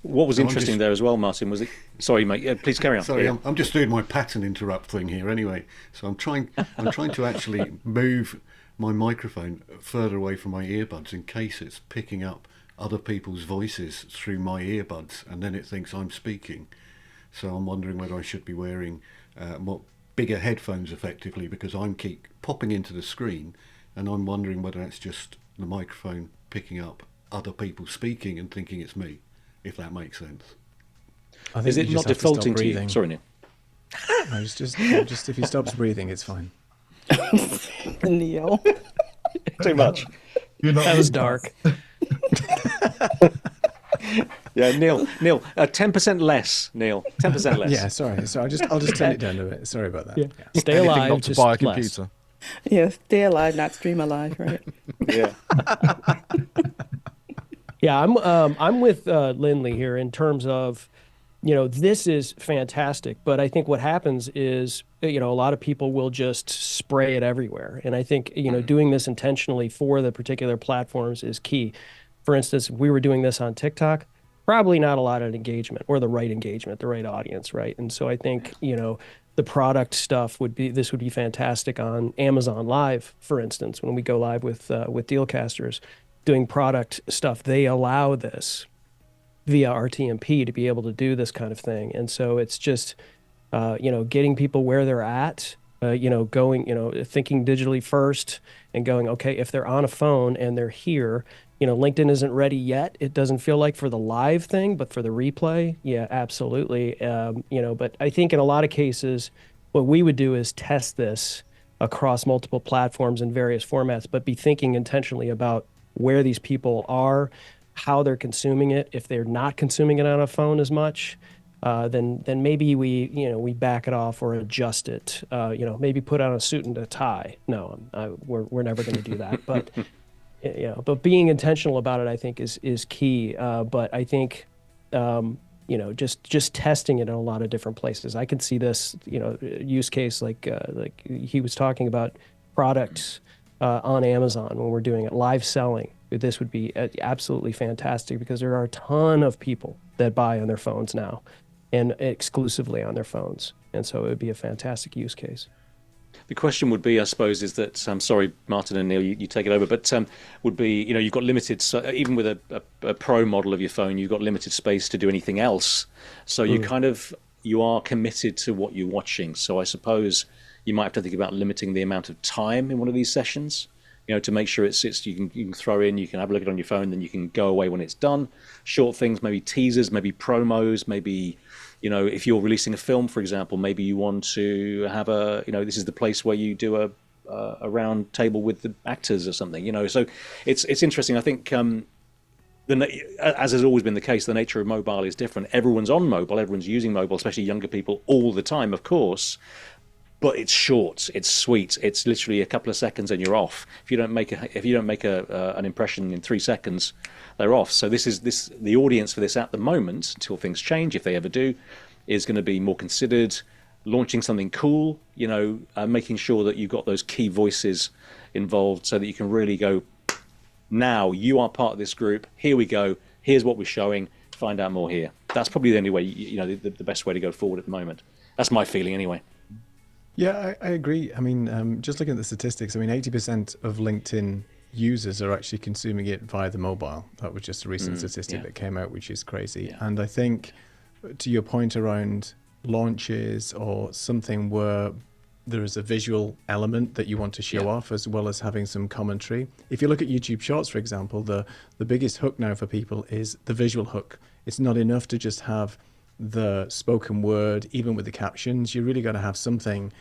What was interesting there as well, Martin, was it? Sorry, mate. Yeah, please carry on. Sorry, yeah. I'm just doing my pattern interrupt thing here anyway. So I'm trying to actually move my microphone further away from my earbuds in case it's picking up other people's voices through my earbuds, and then it thinks I'm speaking. So I'm wondering whether I should be wearing more bigger headphones effectively, because I'm keep popping into the screen, and I'm wondering whether it's just the microphone picking up other people speaking and thinking it's me, if that makes sense. I think Is it not defaulting to you? Sorry, Neil. No, it's just if he stops breathing, it's fine. Neil. Too much. That was dark. Yeah, Neil, 10% less, Neil, 10% less. Yeah, sorry. So I'll just turn it down a bit. Sorry about that. Yeah. Stay Anything alive. not to just buy a less. computer. Yeah, stay alive, not stream alive, right? Yeah. Yeah, I'm with Lindley here in terms of, this is fantastic, but I think what happens is, a lot of people will just spray it everywhere. And I think, doing this intentionally for the particular platforms is key. For instance, if we were doing this on TikTok, probably not a lot of engagement, or the right engagement, the right audience, right? And so I think, the product stuff would be fantastic on Amazon Live, for instance, when we go live with Dealcasters. Doing product stuff, they allow this via RTMP to be able to do this kind of thing. And so it's just, getting people where they're at, going, thinking digitally first and going, okay, if they're on a phone and they're here, LinkedIn isn't ready yet. It doesn't feel like for the live thing, but for the replay, yeah, absolutely. But I think in a lot of cases, what we would do is test this across multiple platforms in various formats, but be thinking intentionally about where these people are, how they're consuming it. If they're not consuming it on a phone as much, then maybe we back it off or adjust it. Maybe put on a suit and a tie. No, we're never going to do that. But but being intentional about it, I think, is key. But I think just testing it in a lot of different places. I can see this use case like he was talking about products. On Amazon when we're doing it, live selling. This would be absolutely fantastic because there are a ton of people that buy on their phones now and exclusively on their phones. And so it would be a fantastic use case. The question would be, I suppose, is that, sorry, Martin and Neil, you take it over, but would be, you've got limited, even with a pro model of your phone, you've got limited space to do anything else. So you are committed to what you're watching. So I suppose you might have to think about limiting the amount of time in one of these sessions, to make sure you can throw in, you can have a look at it on your phone, then you can go away when it's done. Short things, maybe teasers, maybe promos, maybe, if you're releasing a film, for example, maybe you want to have this is the place where you do a round table with the actors or something, So it's interesting. I think as has always been the case, the nature of mobile is different. Everyone's on mobile, everyone's using mobile, especially younger people all the time, of course. But it's short, it's sweet. It's literally a couple of seconds and you're off. If you don't make an impression in 3 seconds, they're off. So the audience for this at the moment, until things change, if they ever do, is going to be more considered, launching something cool. Making sure that you've got those key voices involved, so that you can really go, now you are part of this group. Here we go. Here's what we're showing. Find out more here. That's probably the only way. The best way to go forward at the moment. That's my feeling anyway. Yeah, I agree. I mean, just looking at the statistics, 80% of LinkedIn users are actually consuming it via the mobile. That was just a recent statistic that came out, which is crazy. Yeah. And I think, to your point around launches or something where there is a visual element that you want to show off, as well as having some commentary. If you look at YouTube Shorts, for example, the biggest hook now for people is the visual hook. It's not enough to just have the spoken word, even with the captions. You really got to have something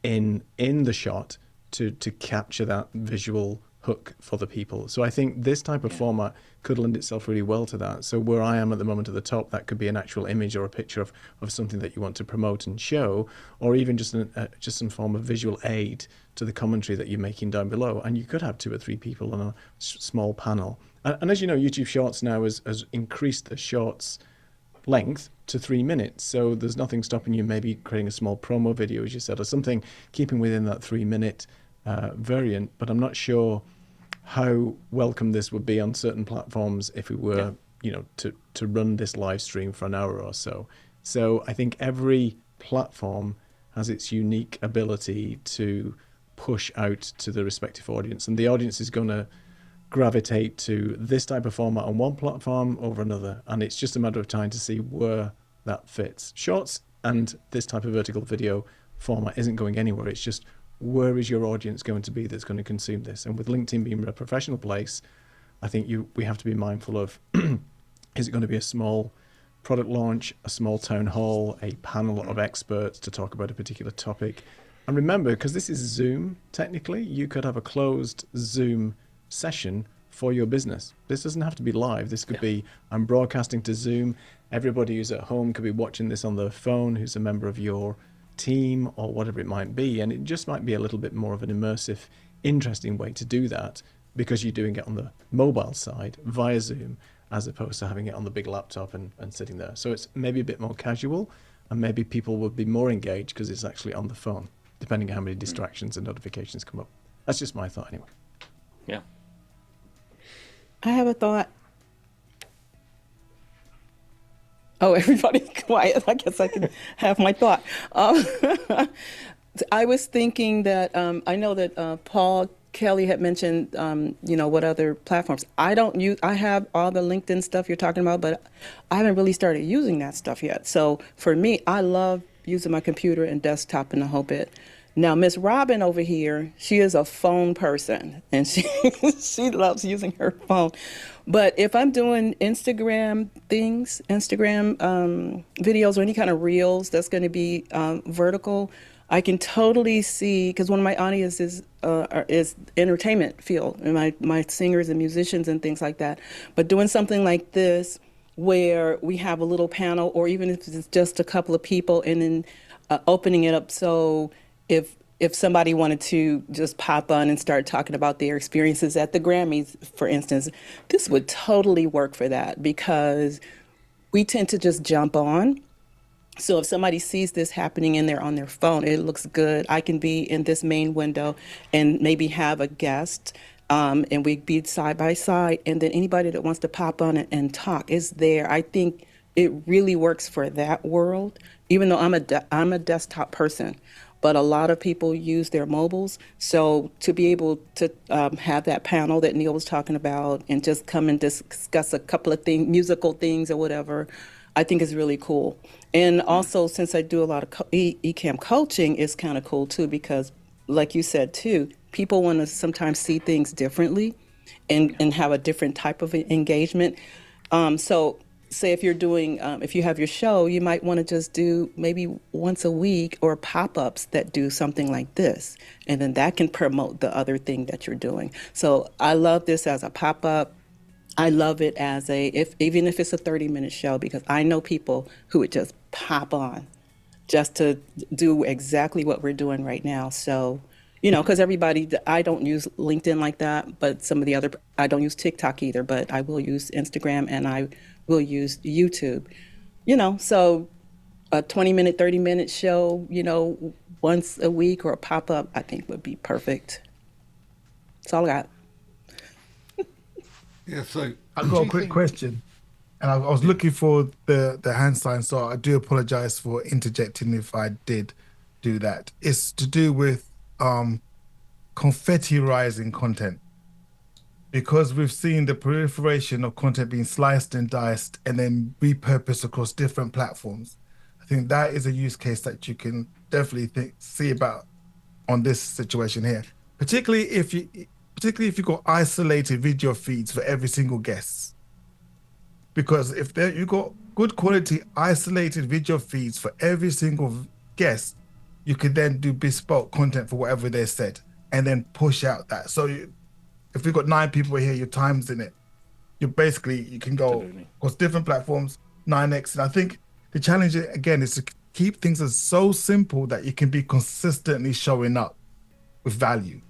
in the shot to capture that visual hook for the people. So I think this type of format could lend itself really well to that. So where I am at the moment at the top, that could be an actual image or a picture of something that you want to promote and show, or even just some form of visual aid to the commentary that you're making down below. And you could have 2 or 3 people on a small panel And as you know, YouTube Shorts now has increased the shorts length to 3 minutes. So there's nothing stopping you maybe creating a small promo video, as you said, or something, keeping within that 3-minute variant. But I'm not sure how welcome this would be on certain platforms if we were, to run this live stream for an hour or so. So I think every platform has its unique ability to push out to the respective audience, and the audience is going to gravitate to this type of format on one platform over another, and it's just a matter of time to see where that fits. Shorts and this type of vertical video format isn't going anywhere. It's just, where is your audience going to be that's going to consume this? And with LinkedIn being a professional place, I think we have to be mindful of is it going to be a small product launch, a small town hall, a panel of experts to talk about a particular topic? And remember, because this is Zoom, technically, you could have a closed Zoom session for your business. This doesn't have to be live. This could be, I'm broadcasting to Zoom. Everybody who's at home could be watching this on their phone, who's a member of your team or whatever it might be. And it just might be a little bit more of an immersive, interesting way to do that, because you're doing it on the mobile side via Zoom, as opposed to having it on the big laptop and sitting there. So it's maybe a bit more casual, and maybe people would be more engaged because it's actually on the phone, depending on how many distractions and notifications come up. That's just my thought anyway. Yeah. I have a thought. Oh, everybody's quiet. I guess I can have my thought. I was thinking that I know that Paul Kelly had mentioned, what other platforms. I have all the LinkedIn stuff you're talking about, but I haven't really started using that stuff yet. So for me, I love using my computer and desktop and the whole bit. Now, Miss Robin over here, she is a phone person, and she loves using her phone. But if I'm doing Instagram videos or any kind of reels that's going to be vertical, I can totally see, because one of my audiences is entertainment field, and my singers and musicians and things like that. But doing something like this, where we have a little panel, or even if it's just a couple of people, and then opening it up so if somebody wanted to just pop on and start talking about their experiences at the Grammys, for instance, this would totally work for that, because we tend to just jump on. So if somebody sees this happening and they're on their phone, it looks good. I can be in this main window and maybe have a guest, and we'd be side by side, and then anybody that wants to pop on and talk is there. I think it really works for that world, even though I'm a desktop person. But a lot of people use their mobiles. So to be able to have that panel that Neil was talking about and just come and discuss a couple of things, musical things or whatever, I think is really cool. And also, since I do a lot of eCam coaching, it's kind of cool too, because like you said too, people want to sometimes see things differently and have a different type of engagement. So say if you're doing, if you have your show, you might want to just do maybe once a week or pop-ups that do something like this. And then that can promote the other thing that you're doing. So I love this as a pop-up. I love it as even if it's a 30-minute show, because I know people who would just pop on just to do exactly what we're doing right now. So, because I don't use LinkedIn like that, but some of the other, I don't use TikTok either, but I will use Instagram and I will use YouTube, so a 20-minute, 30-minute show, once a week or a pop-up, I think would be perfect. That's all I got. Yeah, so I've got a quick question. And I was looking for the hand sign, so I do apologize for interjecting if I did do that. It's to do with confettiizing content. Because we've seen the proliferation of content being sliced and diced and then repurposed across different platforms. I think that is a use case that you can definitely see about on this situation here. Particularly if you've got isolated video feeds for every single guest. Because if you've got good quality isolated video feeds for every single guest, you could then do bespoke content for whatever they said and then push out that. So if we've got 9 people here, your time's in it. You can go across different platforms, 9x. And I think the challenge again is to keep things as so simple that you can be consistently showing up with value.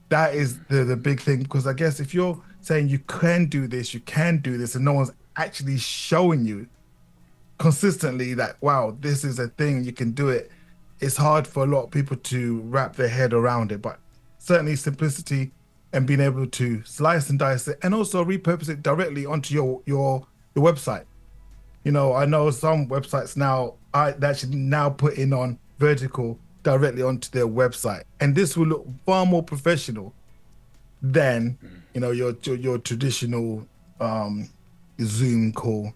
that is the big thing, because I guess if you're saying you can do this, and no one's actually showing you consistently that, wow, this is a thing, you can do it, it's hard for a lot of people to wrap their head around it. But certainly simplicity and being able to slice and dice it and also repurpose it directly onto your website. You know, I know some websites now that should now put in on vertical directly onto their website, and this will look far more professional than, you know, your traditional Zoom call.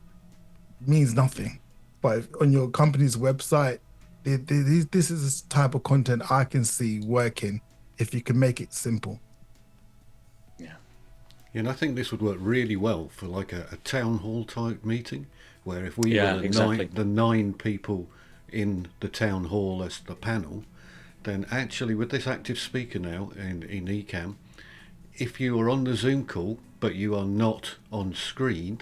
Means nothing. But if on your company's website, this is the type of content I can see working if you can make it simple. Yeah, and I think this would work really well for like a town hall type meeting, where if we were the nine people in the town hall as the panel, then actually with this active speaker now in Ecamm, if you are on the Zoom call but you are not on screen,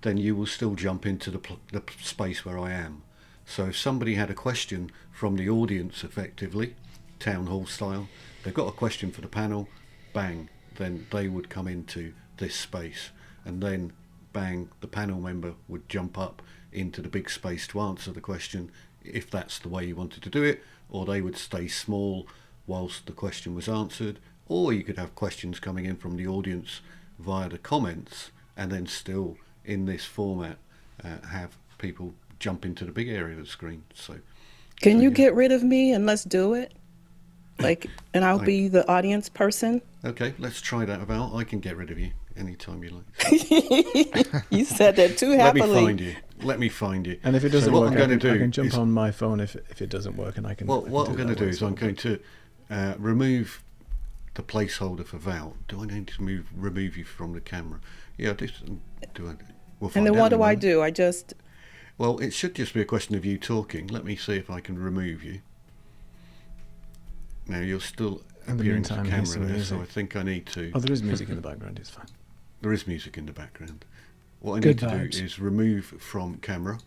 then you will still jump into the space where I am. So if somebody had a question from the audience, effectively, town hall style, they've got a question for the panel, bang, then they would come into this space, and then bang, the panel member would jump up into the big space to answer the question, if that's the way you wanted to do it, or they would stay small whilst the question was answered, or you could have questions coming in from the audience via the comments, and then still in this format have people jump into the big area of the screen. So can you get rid of me and let's do it? Like, and I'll be the audience person. Okay, let's try that, Val. I can get rid of you anytime you like. You said that too happily. Let me find you. And if it doesn't work, I can jump on my phone if it doesn't work, and I can. Well, what I'm going to do is I'm going to remove the placeholder for Val. Do I need to remove you from the camera? Yeah, we'll find and then out what do I do? Well, it should just be a question of you talking. Let me see if I can remove you. Now, you're still appearing to camera there, so I think I need to... Oh, there is music in the background, it's fine. There is music in the background. What I need to do is remove from camera.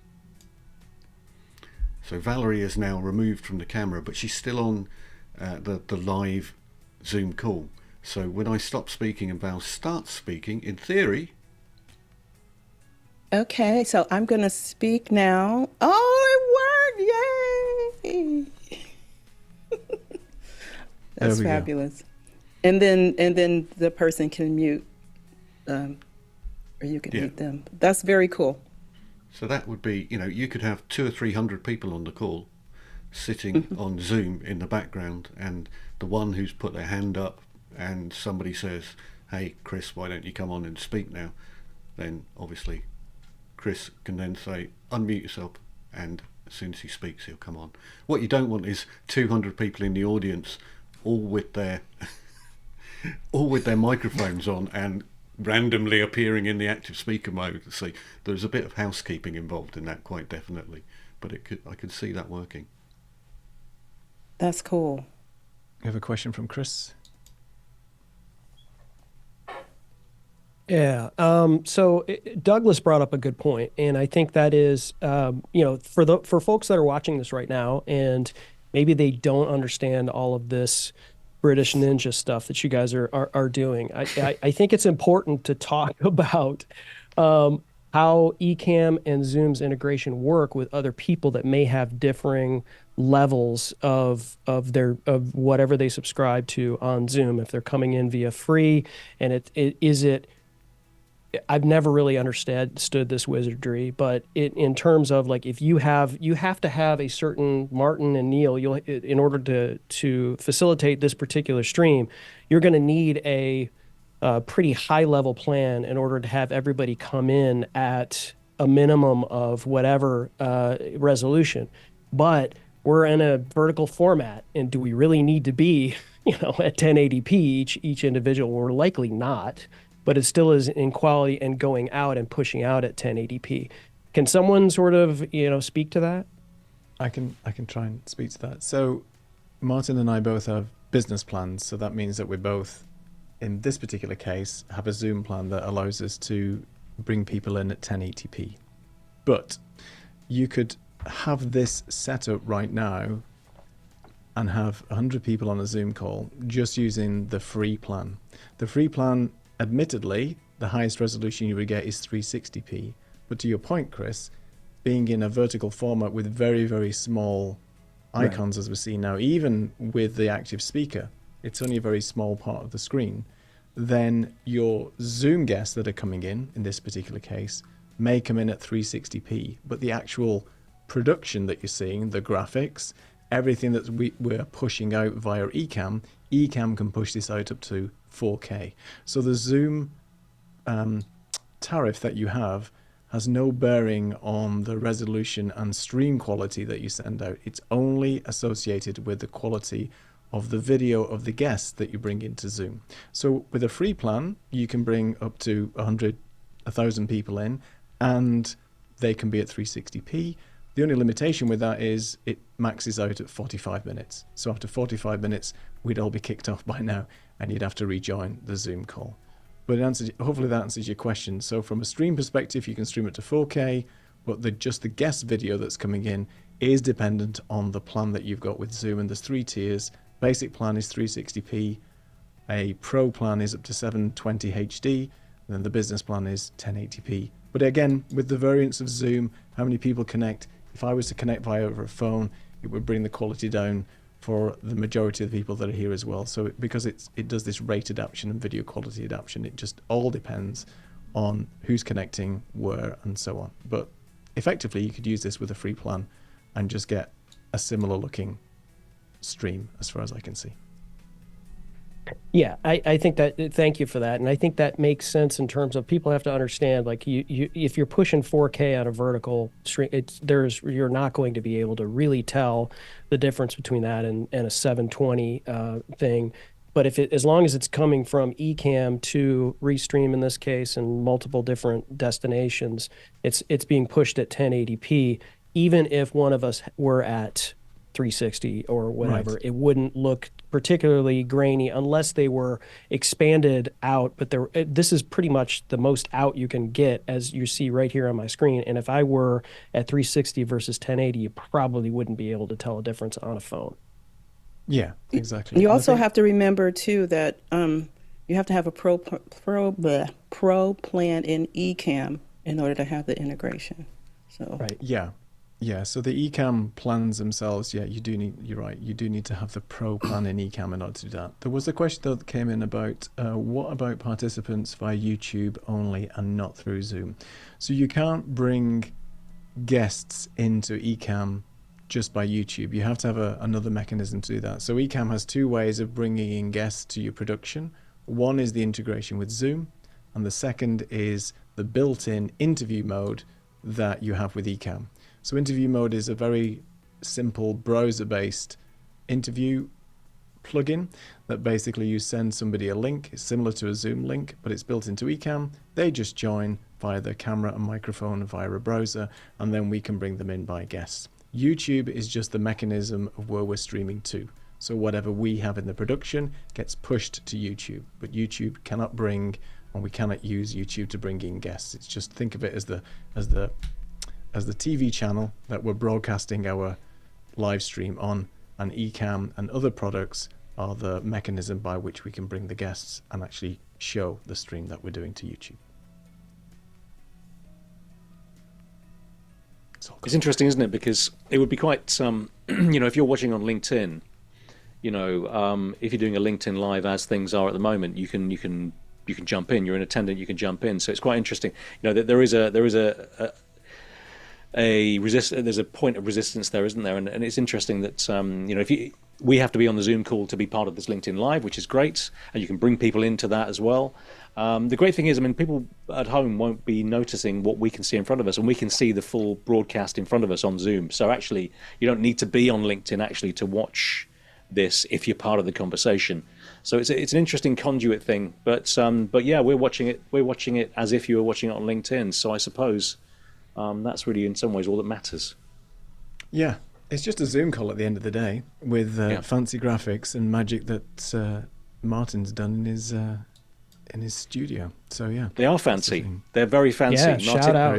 So Valerie is now removed from the camera, but she's still on the live Zoom call. So when I stop speaking and Val starts speaking, in theory... Okay, so I'm going to speak now. Oh, it worked! Yay! That's fabulous. Go. And then the person can mute, or you can mute them. That's very cool. So that would be, you know, you could have 200 or 300 people on the call, sitting on Zoom in the background, and the one who's put their hand up, and somebody says, "Hey, Chris, why don't you come on and speak now?" Then obviously, Chris can then say, "Unmute yourself," and as soon as he speaks, he'll come on. What you don't want is 200 people in the audience, all with their microphones on and randomly appearing in the active speaker mode. See, there's a bit of housekeeping involved in that, quite definitely, but I could see that working. That's cool. You have a question from Chris? Yeah. So Douglas brought up a good point, and I think that is, for folks that are watching this right now, and maybe they don't understand all of this British Ninja stuff that you guys are doing. I think it's important to talk about how Ecamm and Zoom's integration work with other people that may have differing levels of whatever they subscribe to on Zoom. If they're coming in via free, and I've never really understood this wizardry, but in terms of like, if you have to have a certain Martin and Neil, in order to facilitate this particular stream, you're going to need a pretty high level plan in order to have everybody come in at a minimum of whatever resolution. But we're in a vertical format, and do we really need to be, at 1080p each individual? We're likely not. But it still is in quality and going out and pushing out at 1080p. Can someone sort of, speak to that? I can try and speak to that. So Martin and I both have business plans. So that means that we both, in this particular case, have a Zoom plan that allows us to bring people in at 1080p. But you could have this set up right now and have 100 people on a Zoom call just using the free plan. The free plan, admittedly, the highest resolution you would get is 360p. But to your point, Chris, being in a vertical format with very, very small icons, as we're seeing now, even with the active speaker, it's only a very small part of the screen, then your Zoom guests that are coming in this particular case, may come in at 360p, but the actual production that you're seeing, the graphics, everything that we're pushing out via Ecamm can push this out up to 4K. So the Zoom tariff that you have has no bearing on the resolution and stream quality that you send out. It's only associated with the quality of the video of the guests that you bring into Zoom. So with a free plan, you can bring up to 1,000 people in, and they can be at 360p. The only limitation with that is it maxes out at 45 minutes. So after 45 minutes, we'd all be kicked off by now, and you'd have to rejoin the Zoom call. But hopefully that answers your question. So from a stream perspective, you can stream it to 4K, but just the guest video that's coming in is dependent on the plan that you've got with Zoom. And there's 3 tiers. Basic plan is 360p. A Pro plan is up to 720 HD. And then the business plan is 1080p. But again, with the variance of Zoom, how many people connect? If I was to connect via over a phone, it would bring the quality down for the majority of the people that are here as well. So because it does this rate adaptation and video quality adaptation, it just all depends on who's connecting, where, and so on. But effectively, you could use this with a free plan and just get a similar looking stream as far as I can see. Yeah, I think that, thank you for that. And I think that makes sense in terms of people have to understand, like if you're pushing 4K on a vertical stream, you're not going to be able to really tell the difference between that and a 720 thing. But as long as it's coming from Ecamm to Restream in this case and multiple different destinations, it's being pushed at 1080p. Even if one of us were at 360 or whatever, it wouldn't look particularly grainy unless they were expanded out. But this is pretty much the most out you can get, as you see right here on my screen. And if I were at 360 versus 1080, you probably wouldn't be able to tell a difference on a phone. Yeah, exactly. You also have to remember too that you have to have a pro plan in Ecamm in order to have the integration. So Yeah, so the Ecamm plans themselves, you're right, you do need to have the Pro plan in Ecamm in order to do that. There was a question that came in about what about participants via YouTube only and not through Zoom? So you can't bring guests into Ecamm just by YouTube. You have to have another mechanism to do that. So Ecamm has 2 ways of bringing in guests to your production. One is the integration with Zoom, and the second is the built-in interview mode that you have with Ecamm. So interview mode is a very simple browser-based interview plugin that basically you send somebody a link. It's similar to a Zoom link, but it's built into Ecamm. They just join via the camera and microphone via a browser, and then we can bring them in by guests. YouTube is just the mechanism of where we're streaming to. So whatever we have in the production gets pushed to YouTube, but YouTube cannot bring, and we cannot use YouTube to bring in guests. It's just, think of it as the TV channel that we're broadcasting our live stream on, and Ecamm and other products are the mechanism by which we can bring the guests and actually show the stream that we're doing to YouTube. It's interesting, isn't it? Because it would be quite, if you're watching on LinkedIn, if you're doing a LinkedIn live as things are at the moment, you can jump in. You're an attendant, you can jump in. So it's quite interesting. That there's a point of resistance there, isn't there? And it's interesting that we have to be on the Zoom call to be part of this LinkedIn Live, which is great, and you can bring people into that as well. The great thing is, people at home won't be noticing what we can see in front of us, and we can see the full broadcast in front of us on Zoom. So actually, you don't need to be on LinkedIn actually to watch this if you're part of the conversation. So it's an interesting conduit thing, but yeah, we're watching it as if you were watching it on LinkedIn. So I suppose that's really in some ways all that matters. Yeah, it's just a Zoom call at the end of the day with fancy graphics and magic that Martin's done in his studio. So yeah, they are fancy. They're very fancy. Yeah,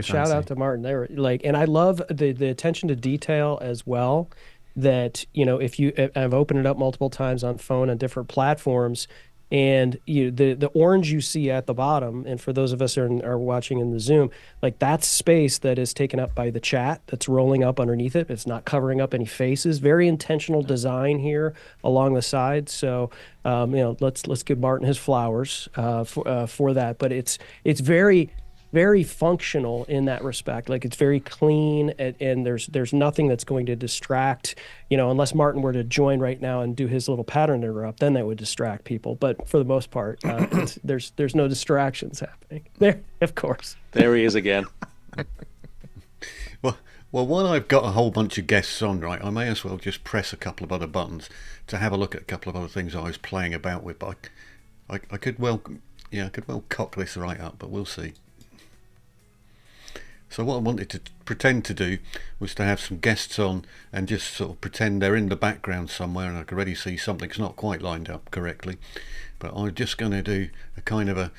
shout out to Martin. They were and I love the attention to detail as well. that, if I've opened it up multiple times on phone on different platforms, and the orange you see at the bottom, and for those of us who are watching in the Zoom, like that's space that is taken up by the chat that's rolling up underneath it. It's not covering up any faces. Very intentional design here along the side. So let's give Martin his flowers for that. But it's very, very functional in that respect. Like it's very clean, and there's nothing that's going to distract, unless Martin were to join right now and do his little pattern interrupt, then that would distract people. But for the most part, there's no distractions happening there. Of course, there he is again. Well, while I've got a whole bunch of guests on, right, I may as well just press a couple of other buttons to have a look at a couple of other things I was playing about with. But I could well cock this right up, but we'll see. So what I wanted to pretend to do was to have some guests on and just sort of pretend they're in the background somewhere, and I can already see something's not quite lined up correctly. But I'm just going to do a kind of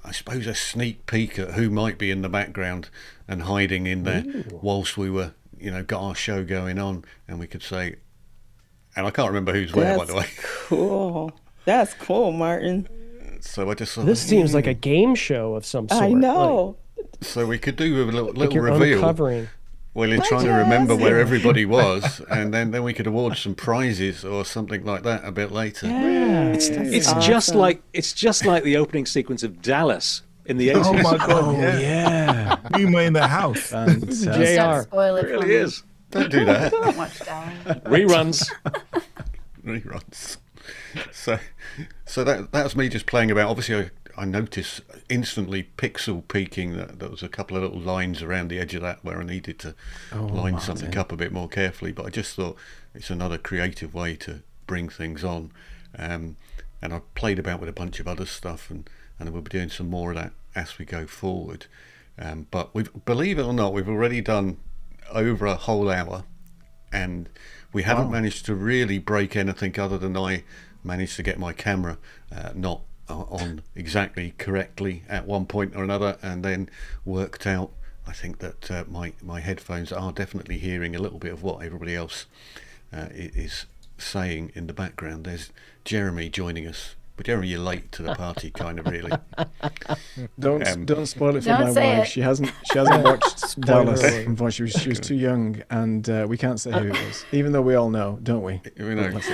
I suppose a sneak peek at who might be in the background and hiding in there. Ooh. Whilst we were, got our show going on, and we could say, and I can't remember who's where, by the way. Cool. That's cool, Martin. So I just thought, this seems like a game show of some sort. I know. So we could do a little you're reveal. Uncovering. Well, you're trying to remember where everybody was, and then we could award some prizes or something like that a bit later. Yeah. It's awesome. It's just like the opening sequence of Dallas in the 80s. Oh my God! Yeah. Yuma in the house. JR. Spoil it. It really is. Don't do that. Don't watch Dallas. Reruns. So that was me just playing about. Obviously, I noticed instantly pixel peaking that there was a couple of little lines around the edge of that where I needed to line something up a bit more carefully. But I just thought it's another creative way to bring things on. And I played about with a bunch of other stuff, and we'll be doing some more of that as we go forward. But believe it or not, we've already done over a whole hour, and we haven't managed to really break anything other than I managed to get my camera not on exactly correctly at one point or another, and then worked out, I think that my headphones are definitely hearing a little bit of what everybody else is saying in the background. There's Jeremy joining us. But Jeremy, you're late to the party, kind of, really. Don't spoil it for Don't my say wife. it. She hasn't watched Dallas. Unfortunately, she was too young, and we can't say who it was, even though we all know, don't we?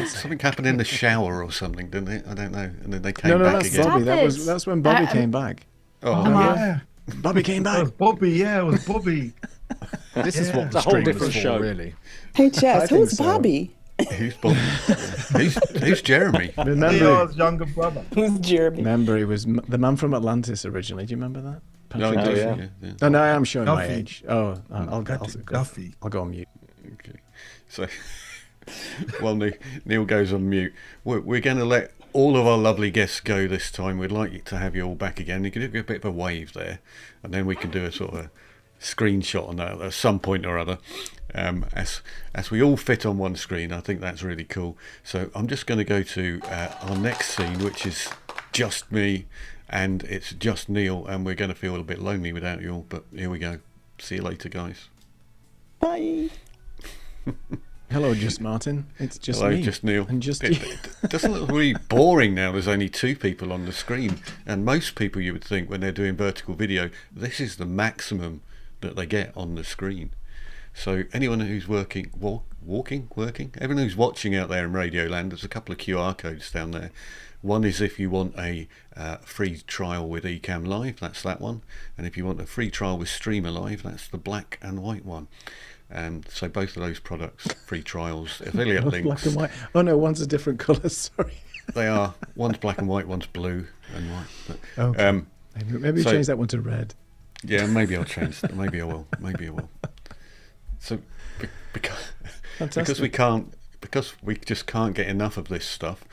Something happened in the shower or something, didn't it? I don't know. And then they came No, back that's again. Bobby. That's when Bobby came back. Oh, Yeah. Bobby came It back. was Bobby. Yeah, it was Bobby. This is what It's the a whole stream different is for, show. really. Hey, Jess, think who's so. Bobby? Who's Bobby? who's Jeremy? Remember, Leo's younger brother. Who's Jeremy? he was the man from Atlantis originally. Do you remember that? No, Patrick yeah. Duffy. Yeah. No, I am showing my Duffy. age. Oh, I'll go on mute. Okay. So, while Neil goes on mute, we're going to let all of our lovely guests go this time. We'd like to have you all back again. You can do a bit of a wave there, and then we can do a sort of a screenshot on that at some point or other. As we all fit on one screen, I think that's really cool. So I'm just going to go to our next scene, which is just me, and it's just Neil, and we're going to feel a bit lonely without you all, but here we go. See you later, guys. Bye. Hello, just Martin. It's just Hello, me. just Neil. And just it doesn't look really boring now. There's only two people on the screen, and most people, you would think, when they're doing vertical video, this is the maximum that they get on the screen. So anyone who's working, everyone who's watching out there in Radio Land, there's a couple of QR codes down there. One is if you want a free trial with Ecamm Live, that's that one. And if you want a free trial with Streamer Live, that's the black and white one. So both of those products, free trials, affiliate links. black and white. Oh no, one's a different colour. Sorry. They are. One's black and white, one's blue and white. But, Okay. Maybe change that one to red. Yeah, maybe I'll change. Maybe I will. So because we just can't get enough of this stuff,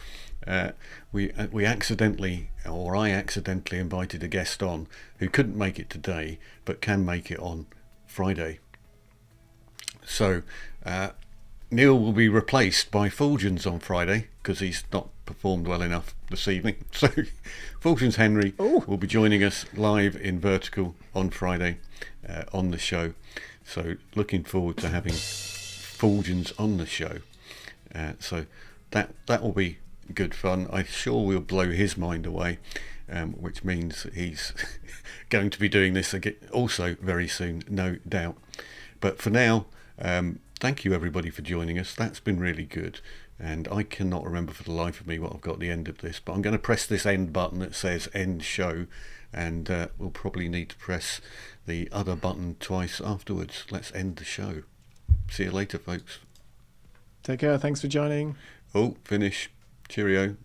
I accidentally invited a guest on who couldn't make it today but can make it on Friday. So Neil will be replaced by Fulgens on Friday because he's not performed well enough this evening. So Fulgens Henry will be joining us live in Vertical on Friday on the show. So looking forward to having Fulgens on the show. So that will be good fun. I'm sure we'll blow his mind away, which means he's going to be doing this again also very soon, no doubt. But for now, thank you everybody for joining us. That's been really good. And I cannot remember for the life of me what I've got at the end of this, but I'm going to press this end button that says end show, and we'll probably need to press the other button twice afterwards. Let's end the show. See you later, folks. Take care. Thanks for joining. Oh, finish. Cheerio.